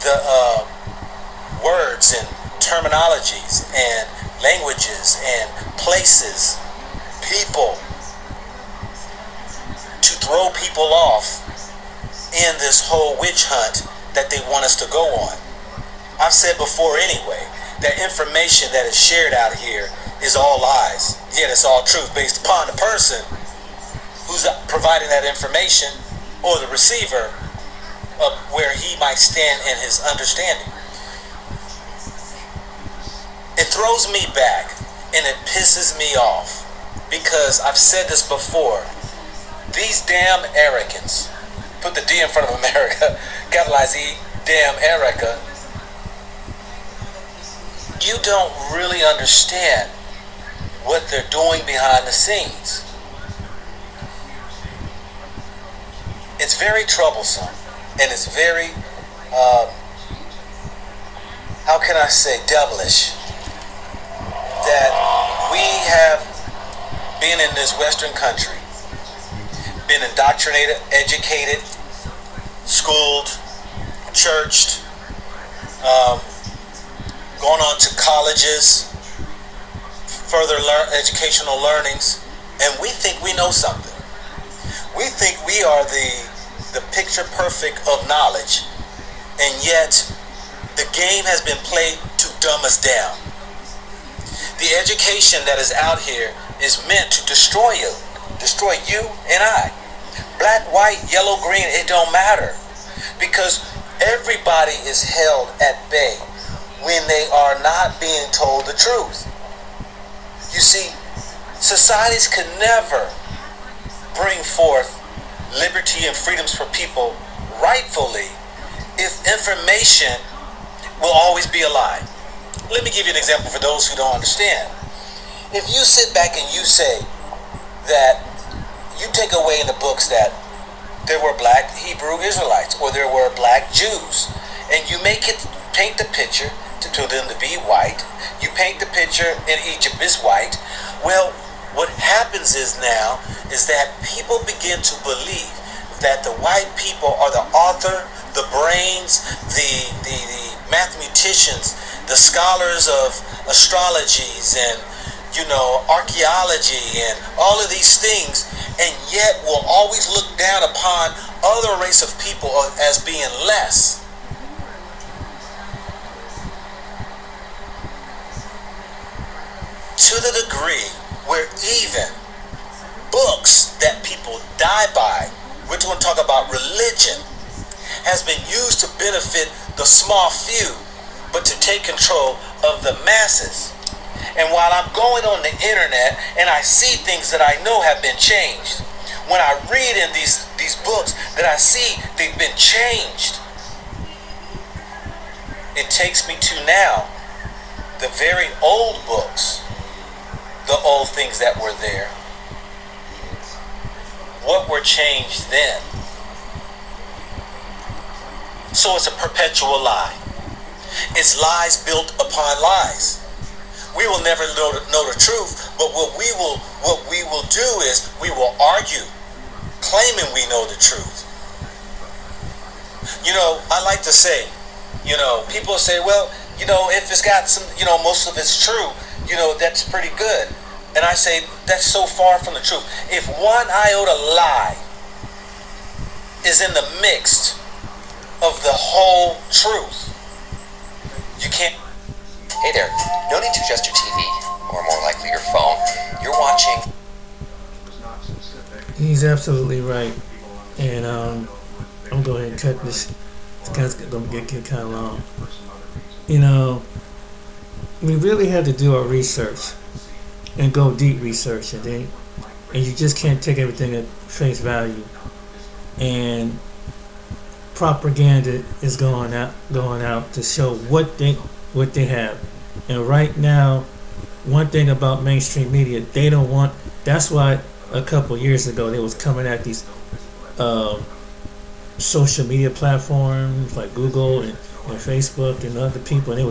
the words and terminologies and languages and places, people, to throw people off in this whole witch hunt that they want us to go on. I've said before anyway, that information that is shared out here is all lies, yet it's all truth based upon the person who's providing that information or the receiver of where he might stand in his understanding. It throws me back and it pisses me off because I've said this before. These damn Americans, put the D in front of America, capitalize E, damn Erica, you don't really understand what they're doing behind the scenes. It's very troublesome and it's very, how can I say, devilish that we have been in this Western country, been indoctrinated, educated, schooled, churched, gone on to colleges, further educational learnings, and we think we know something. We think we are the picture perfect of knowledge, and yet the game has been played to dumb us down. The education that is out here is meant to destroy you and I. Black, white, yellow, green, it don't matter. Because everybody is held at bay when they are not being told the truth. You see, societies can never bring forth liberty and freedoms for people rightfully if information will always be a lie. Let me give you an example for those who don't understand. If you sit back and you say that you take away in the books that there were black Hebrew Israelites or there were black Jews, and you paint the picture to them to be white, you paint the picture in Egypt is white, well, what happens is now is that people begin to believe that the white people are the author, the brains, the mathematicians the scholars of astrologies and archaeology and all of these things, and yet will always look down upon other race of people as being less. To the degree where even books that people die by, we're going to talk about religion, has been used to benefit the small few, but to take control of the masses. And while I'm going on the internet and I see things that I know have been changed, when I read in these books that I see they've been changed, it takes me to now the very old books, the old things that were there. What were changed then? So it's a perpetual lie. It's lies built upon lies. We will never know the truth, but what we will do is we will argue, claiming we know the truth. I like to say, people say, well, if it's got some, most of it's true, that's pretty good. And I say, that's so far from the truth. If one iota lie is in the mix of the whole truth, you can't. Hey there, no need to adjust your TV, or more likely your phone. You're watching. He's absolutely right. And I'm going to go ahead and cut this. It's going to get kind of long. We really had to do our research and go deep research, and you just can't take everything at face value. And propaganda is going out to show what they have. And right now, one thing about mainstream media, they don't want. That's why a couple years ago they was coming at these social media platforms like Google and Facebook and other people, and they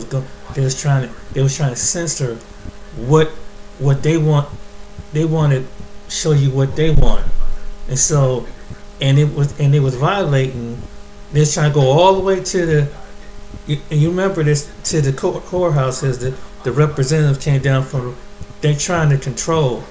was trying to censor what they want. They want to show you what they want, and so it was violating. They're trying to go all the way to the. You remember this, to the courthouses. The representatives came down from. They're trying to control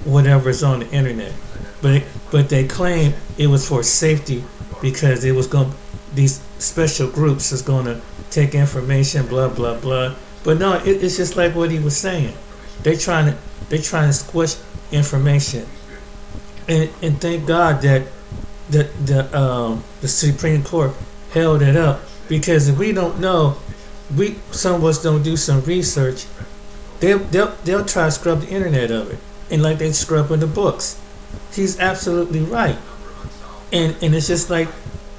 whatever is on the internet, but they claim it was for safety because it was going. These special groups is going to take information, blah blah blah. But no, it's just like what he was saying. They're trying to squish information, and thank God that the Supreme Court held it up, because if we don't know, some of us don't do some research, they'll try to scrub the internet of it, and like they scrub in the books. He's absolutely right, and it's just like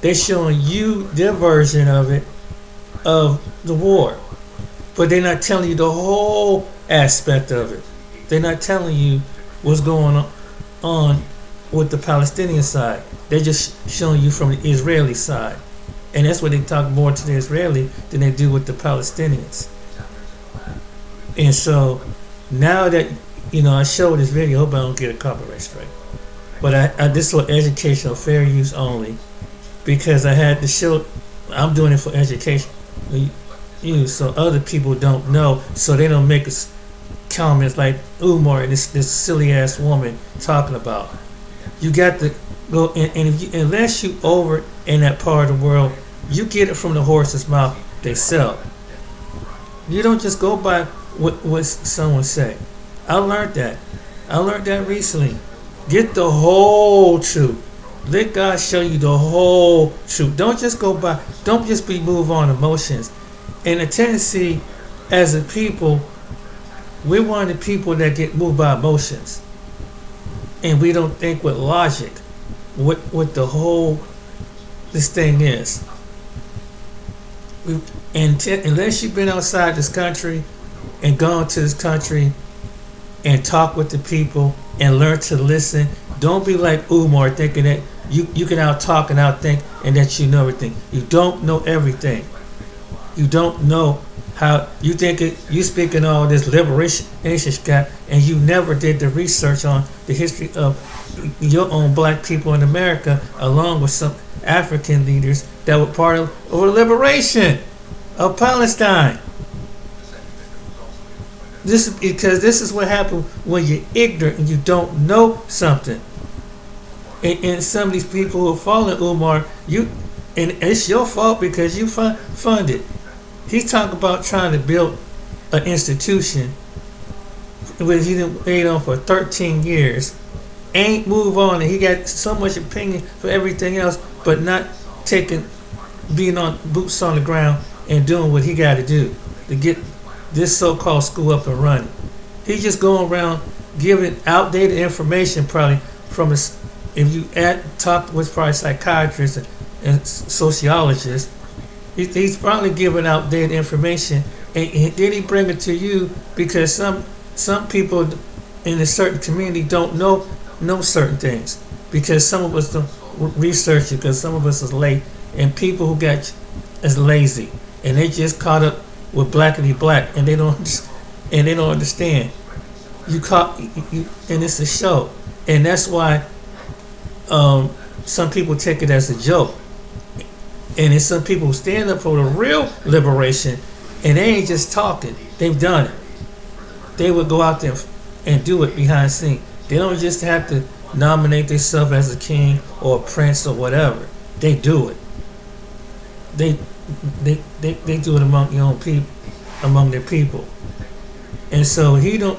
they're showing you their version of it, of the war, but they're not telling you the whole aspect of it. They're not telling you what's going on with the Palestinian side. They're just showing you from the Israeli side. And that's why they talk more to the Israeli than they do with the Palestinians. And so now that, I showed this video, hope I don't get a copyright strike. But this was educational, fair use only, because I had to show, I'm doing it for education use, so other people don't know, so they don't make comments like Umar and this silly ass woman talking about. You got to go, and unless you over in that part of the world, you get it from the horse's mouth they sell. You don't just go by what someone say. I learned that recently. Get the whole truth. Let God show you the whole truth. Don't just go by. Don't just be moved on emotions. And the tendency, as a people, we're one of the people that get moved by emotions, and we don't think with logic what the whole this thing is. Unless you've been outside this country and gone to this country and talk with the people and learn to listen, don't be like Umar thinking that you can out talk and out think and that you know everything. You don't know everything. You don't know how you think it. You speaking all this liberation guy, and you never did the research on the history of your own black people in America, along with some African leaders that were part of the liberation of Palestine. This is because this is what happens when you're ignorant and you don't know something. And some of these people who are following Umar, and it's your fault because you funded. He's talking about trying to build an institution which he done wait on for 13 years. Ain't move on, and he got so much opinion for everything else, but not being on boots on the ground and doing what he got to do to get this so-called school up and running. He's just going around giving outdated information, probably from his. If you talk with probably psychiatrists and sociologists, he's probably giving outdated information, and then he bring it to you because some people in a certain community don't know certain things because some of us don't research it because some of us is late, and people who is lazy and they just caught up with blackity black and they don't understand. And it's a show, and that's why some people take it as a joke, and it's some people who stand up for the real liberation, and they ain't just talking, they've done it. They would go out there and do it behind the scene. They don't just have to nominate themselves as a king or a prince or whatever. They do it. They do it among your own people, among their people. And so he don't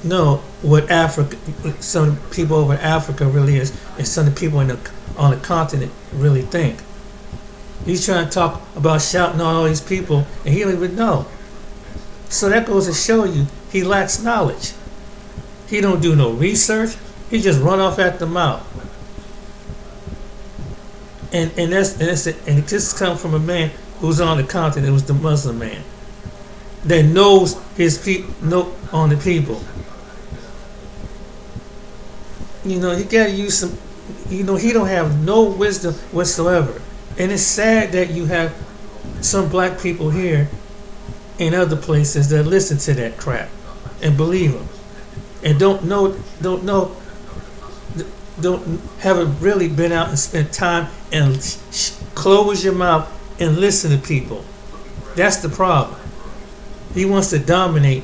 know what Africa, some people over in Africa really is, and some of the people on the continent really think. He's trying to talk about shouting all these people, and he don't even know. So that goes to show you he lacks knowledge. He don't do no research. He just run off at the mouth. And it just comes from a man who's on the continent. It was the Muslim man that knows his people, on the people. He got to use some. He don't have no wisdom whatsoever. And it's sad that you have some black people here in other places that listen to that crap and believe them, and haven't really been out and spent time and close your mouth and listen to people. That's the problem. He wants to dominate,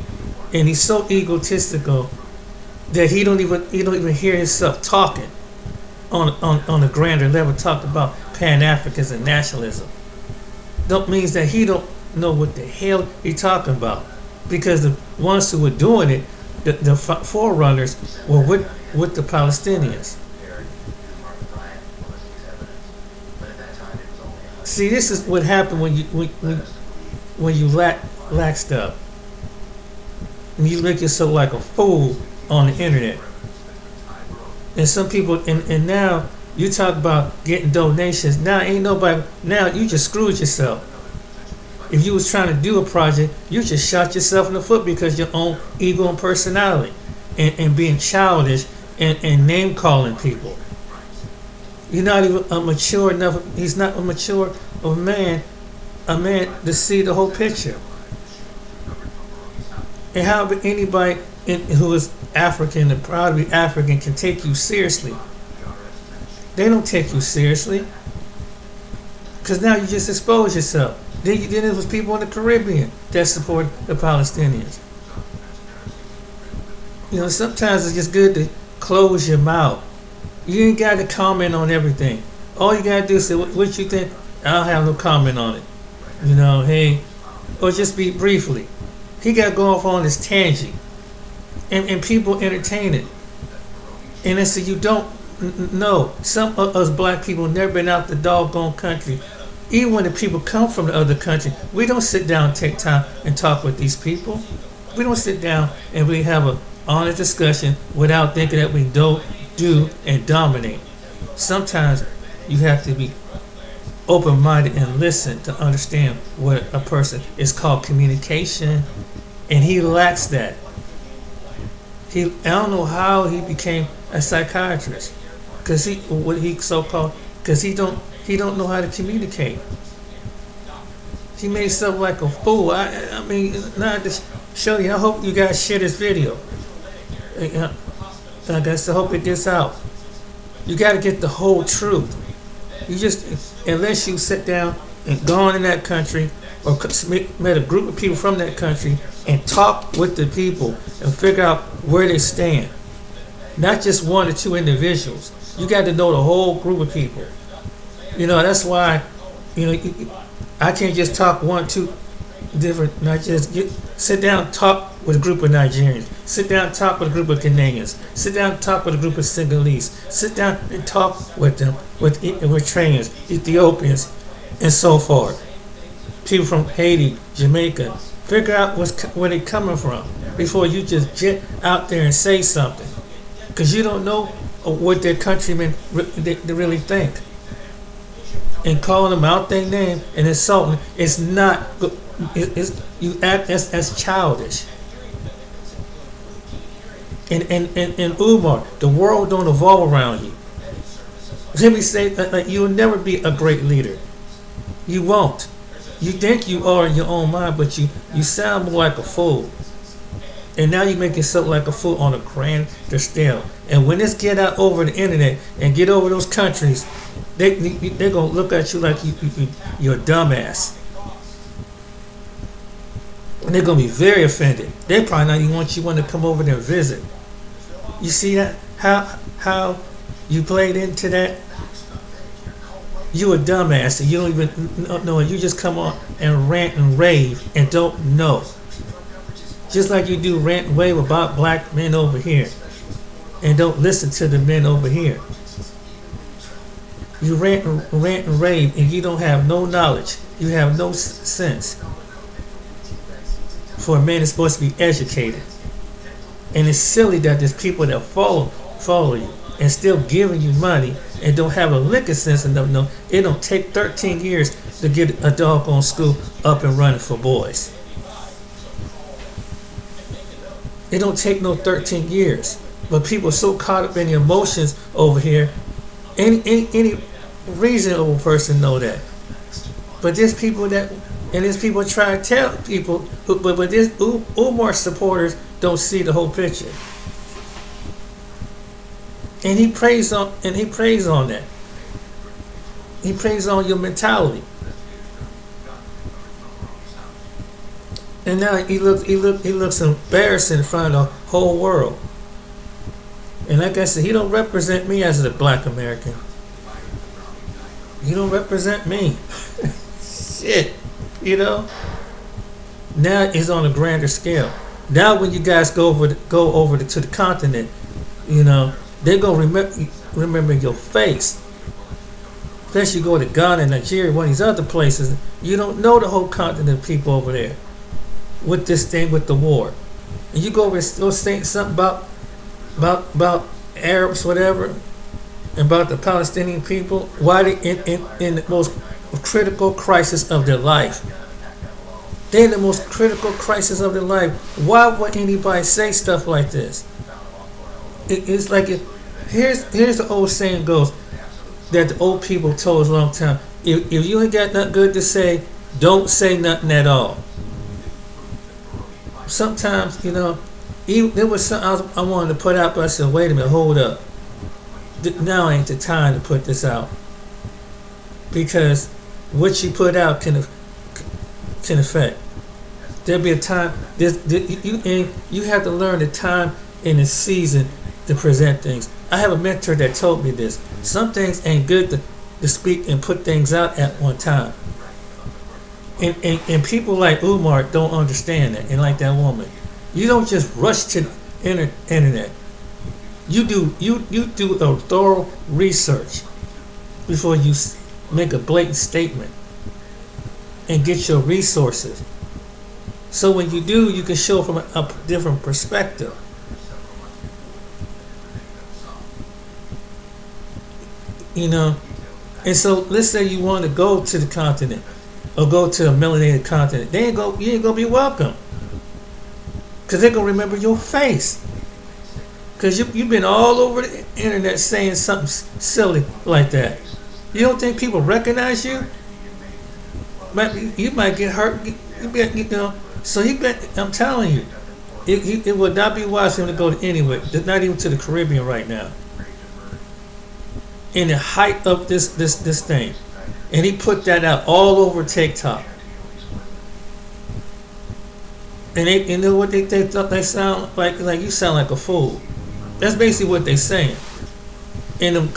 and he's so egotistical that he don't even hear himself talking on a grander level, talk about Pan-Africans and nationalism. That means that he don't know what the hell he's talking about, because the ones who were doing it, the forerunners, were with the Palestinians. See, this is what happened when you lack stuff, and you make yourself like a fool on the internet. And some people, and now you talk about getting donations. Now ain't nobody. Now you just screwed yourself. If you was trying to do a project, you just shot yourself in the foot because your own ego and personality, and being childish and name calling people. You're not even mature enough. He's not a mature a man to see the whole picture. And how anybody who is African and proud to be African can take you seriously? They don't take you seriously, because now you just expose yourself. Then it was people in the Caribbean that support the Palestinians. Sometimes it's just good to close your mouth. You ain't got to comment on everything. All you got to do is say, what you think? I don't have no comment on it. Hey, or just be briefly. He got to go off on this tangent, and people entertain it. And they say, you don't know. Some of us black people never been out the doggone country. Even when the people come from the other country, we don't sit down and take time and talk with these people. We don't sit down and we have an honest discussion without thinking that we don't do and dominate. Sometimes you have to be open-minded and listen to understand what a person is called communication, and he lacks that. I don't know how he became a psychiatrist, because he don't know how to communicate. He made himself like a fool. I mean, not to show you. I hope you guys share this video. I guess I hope it gets out. You got to get the whole truth. Unless you sit down and go on in that country, or met a group of people from that country and talk with the people and figure out where they stand. Not just one or two individuals. You got to know the whole group of people. That's why, I can't just talk one, two different, not just sit down, talk with a group of Nigerians. Sit down, talk with a group of Canadians. Sit down, talk with a group of Senegalese. Sit down and talk with them, with Eritreans, Ethiopians, and so forth. People from Haiti, Jamaica. Figure out where they're coming from before you just get out there and say something. Because you don't know what their countrymen they really think. And calling them out their name and insulting, it's not, you act as childish. And Umar, the world don't evolve around you. Let me say, you'll never be a great leader. You won't. You think you are in your own mind, but you sound more like a fool. And now you make yourself like a fool on a grander scale. And when this get out over the internet and get over those countries, they're gonna look at you like you're a dumbass. And they're gonna be very offended. They probably not even want to come over there and visit. You see that? How you played into that? You a dumbass and you don't even know it. You just come on and rant and rave and don't know. Just like you do rant and rave about black men over here and don't listen to the men over here. You rant and rave and you don't have no knowledge. You have no sense. For a man is supposed to be educated. And it's silly that there's people that follow you and still giving you money and don't have a lick of sense and don't know it don't take 13 years to get a doggone school up and running for boys. It don't take no 13 years. But people are so caught up in the emotions over here. Any reasonable person know that. But there's people try to tell people, but this Umar supporters don't see the whole picture. And he prays on that. He prays on your mentality. And now he looks embarrassed in front of the whole world. And like I said, he don't represent me as a black American. He don't represent me. Shit, Now it's on a grander scale. Now when you guys go over to the continent, they're gonna remember your face. Unless you go to Ghana, Nigeria, one of these other places, you don't know the whole continent of people over there. With this thing with the war, and you go over and go say something about Arabs, whatever, about the Palestinian people, why they in the most critical crisis of their life. They're in the most critical crisis of their life. Why would anybody say stuff like this? It's like here's the old saying goes that the old people told us a long time. If you ain't got nothing good to say, don't say nothing at all. Sometimes, there was something I wanted to put out, but I said, wait a minute, hold up. Now ain't the time to put this out. Because what you put out can affect. There'll be a time, you have to learn the time and the season to present things. I have a mentor that told me this. Some things ain't good to speak and put things out at one time. And people like Umar don't understand that, and like that woman. You don't just rush to the internet. You do a thorough research before you make a blatant statement and get your resources. So when you do, you can show from a different perspective. And so let's say you want to go to the continent. Or go to a melanated continent. You ain't gonna be welcome. Because they're gonna remember your face. Because you've been all over the internet saying something silly like that. You don't think people recognize you? You might get hurt. So I'm telling you, it would not be wise for him to go to anywhere, not even to the Caribbean right now. In the height of this thing. And he put that out all over TikTok. And they, you know what they sound like? Like you sound like a fool. That's basically what they saying. And them,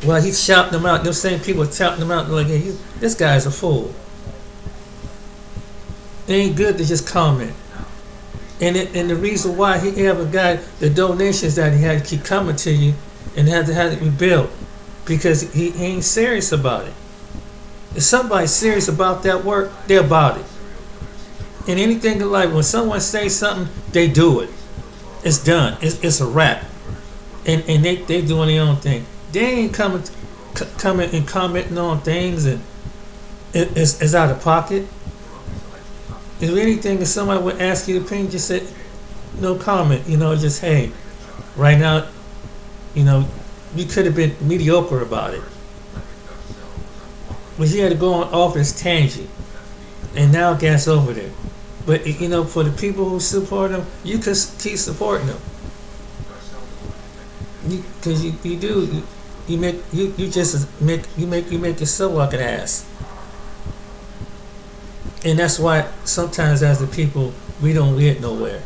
well, he's shouting them out. Them same people shouting them out. Like, hey, this guy's a fool. It ain't good to just comment. And the reason why he have a guy, the donations that he had to keep coming to you, and had to have it rebuilt, because he ain't serious about it. If somebody's serious about that work, they're about it. And anything in life, when someone says something, they do it. It's done. It's a wrap. And they doing their own thing. They ain't coming and commenting on things, and it's out of pocket. If anything, if somebody would ask you your opinion, just say no comment. You know, just hey, right now, you know, you could have been mediocre about it, but you had to go on off his tangent, and now gas over there. But you know, for the people who support him, you can keep supporting them, because you make yourself like an ass. And that's why sometimes as the people, we don't get nowhere.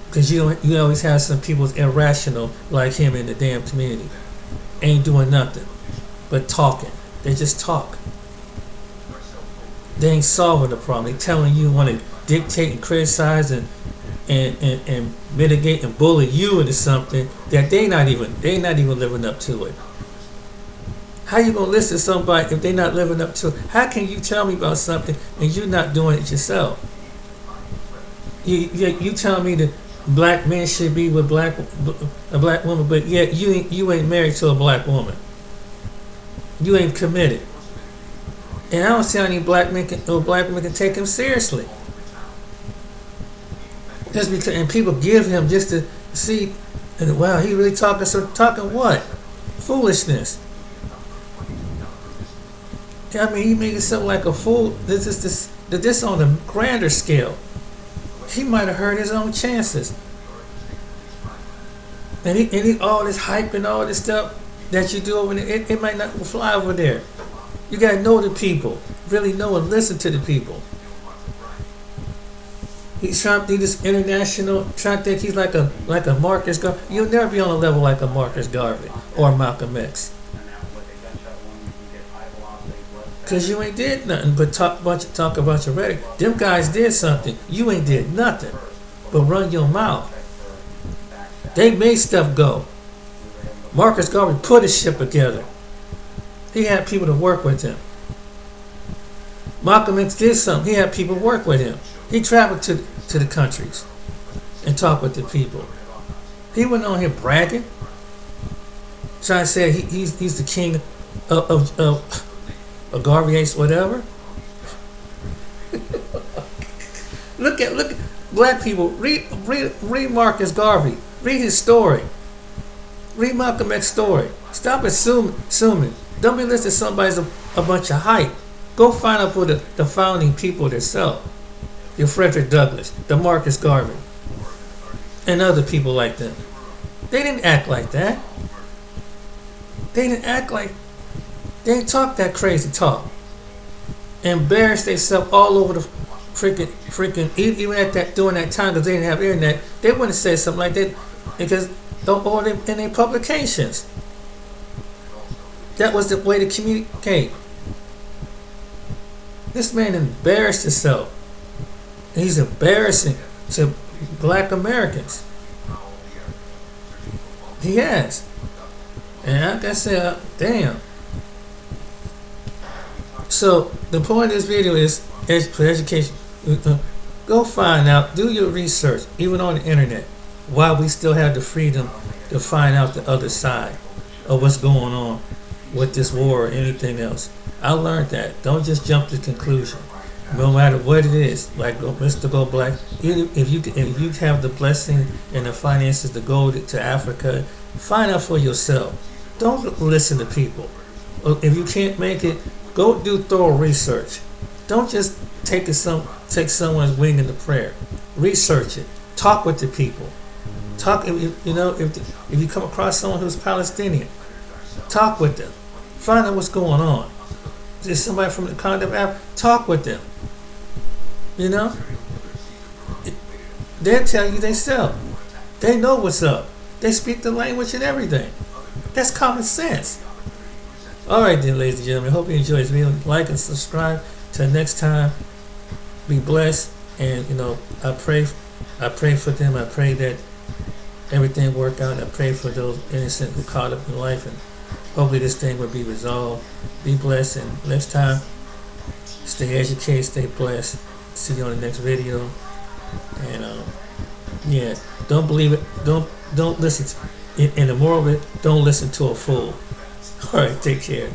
Because you always have some people irrational like him in the damn community. Ain't doing nothing but talking. They just talk. They ain't solving the problem. They telling you want to dictate and criticize and mitigate and bully you into something that they not even living up to it. How you gonna listen to somebody if they're not living up to it? How can you tell me about something and you're not doing it yourself? You tell me that black men should be with a black woman, but yet you ain't married to a black woman. You ain't committed. And I don't see how any black men can take him seriously. Just because, and people give him just to see, and wow, he really talking. So talking what? Foolishness. I mean, he made himself like a fool. This on a grander scale. He might have hurt his own chances. And he all this hype and all this stuff that you do over there, it might not fly over there. You gotta know the people, really know and listen to the people. He's trying to be this international, trying to think he's like a Marcus Garvey. You'll never be on a level like a Marcus Garvey or Malcolm X. Because you ain't did nothing but talk about your rhetoric. Them guys did something. You ain't did nothing but run your mouth. They made stuff go. Marcus Garvey put his ship together. He had people to work with him. Malcolm X did something. He had people work with him. He traveled to the countries and talked with the people. He wasn't on here bragging, trying to say he's the king of Garvey Ace, whatever. Look at black people. Read Marcus Garvey. Read his story. Read Malcolm X's story. Stop assuming. Don't be listening to somebody's a bunch of hype. Go find out for the founding people themselves. Your Frederick Douglass, the Marcus Garvey, and other people like them. They didn't act like that. They didn't talk that crazy talk. Embarrassed themselves all over the freaking even at that during that time, because they didn't have internet. They wouldn't say something like that because or in their publications. That was the way to communicate. This man embarrassed himself. He's embarrassing to black Americans. He has. And like I said, damn. So the point of this video is for education. Go find out, do your research, even on the internet, while we still have the freedom to find out the other side of what's going on with this war or anything else. I learned that. Don't just jump to conclusion. No matter what it is, like Mr. Go Black, if you have the blessing and the finances to go to Africa, find out for yourself. Don't listen to people. If you can't make it, go do thorough research. Don't just take someone's wing in the prayer. Research it. Talk with the people. Talk. If you come across someone who's Palestinian, talk with them. Find out what's going on. Is somebody from the continent of Africa? Talk with them. You know, They'll tell you themselves. They know what's up. They speak the language and everything. That's common sense. Alright then, ladies and gentlemen. Hope you enjoyed this video. Like and subscribe. Till next time. Be blessed. And I pray for them. I pray that everything work out. I pray for those innocent who caught up in life, and hopefully this thing will be resolved. Be blessed, and next time, stay educated, stay blessed. See you on the next video. And yeah, don't believe it. Don't listen to, in the moral of it, don't listen to a fool. All right, take care.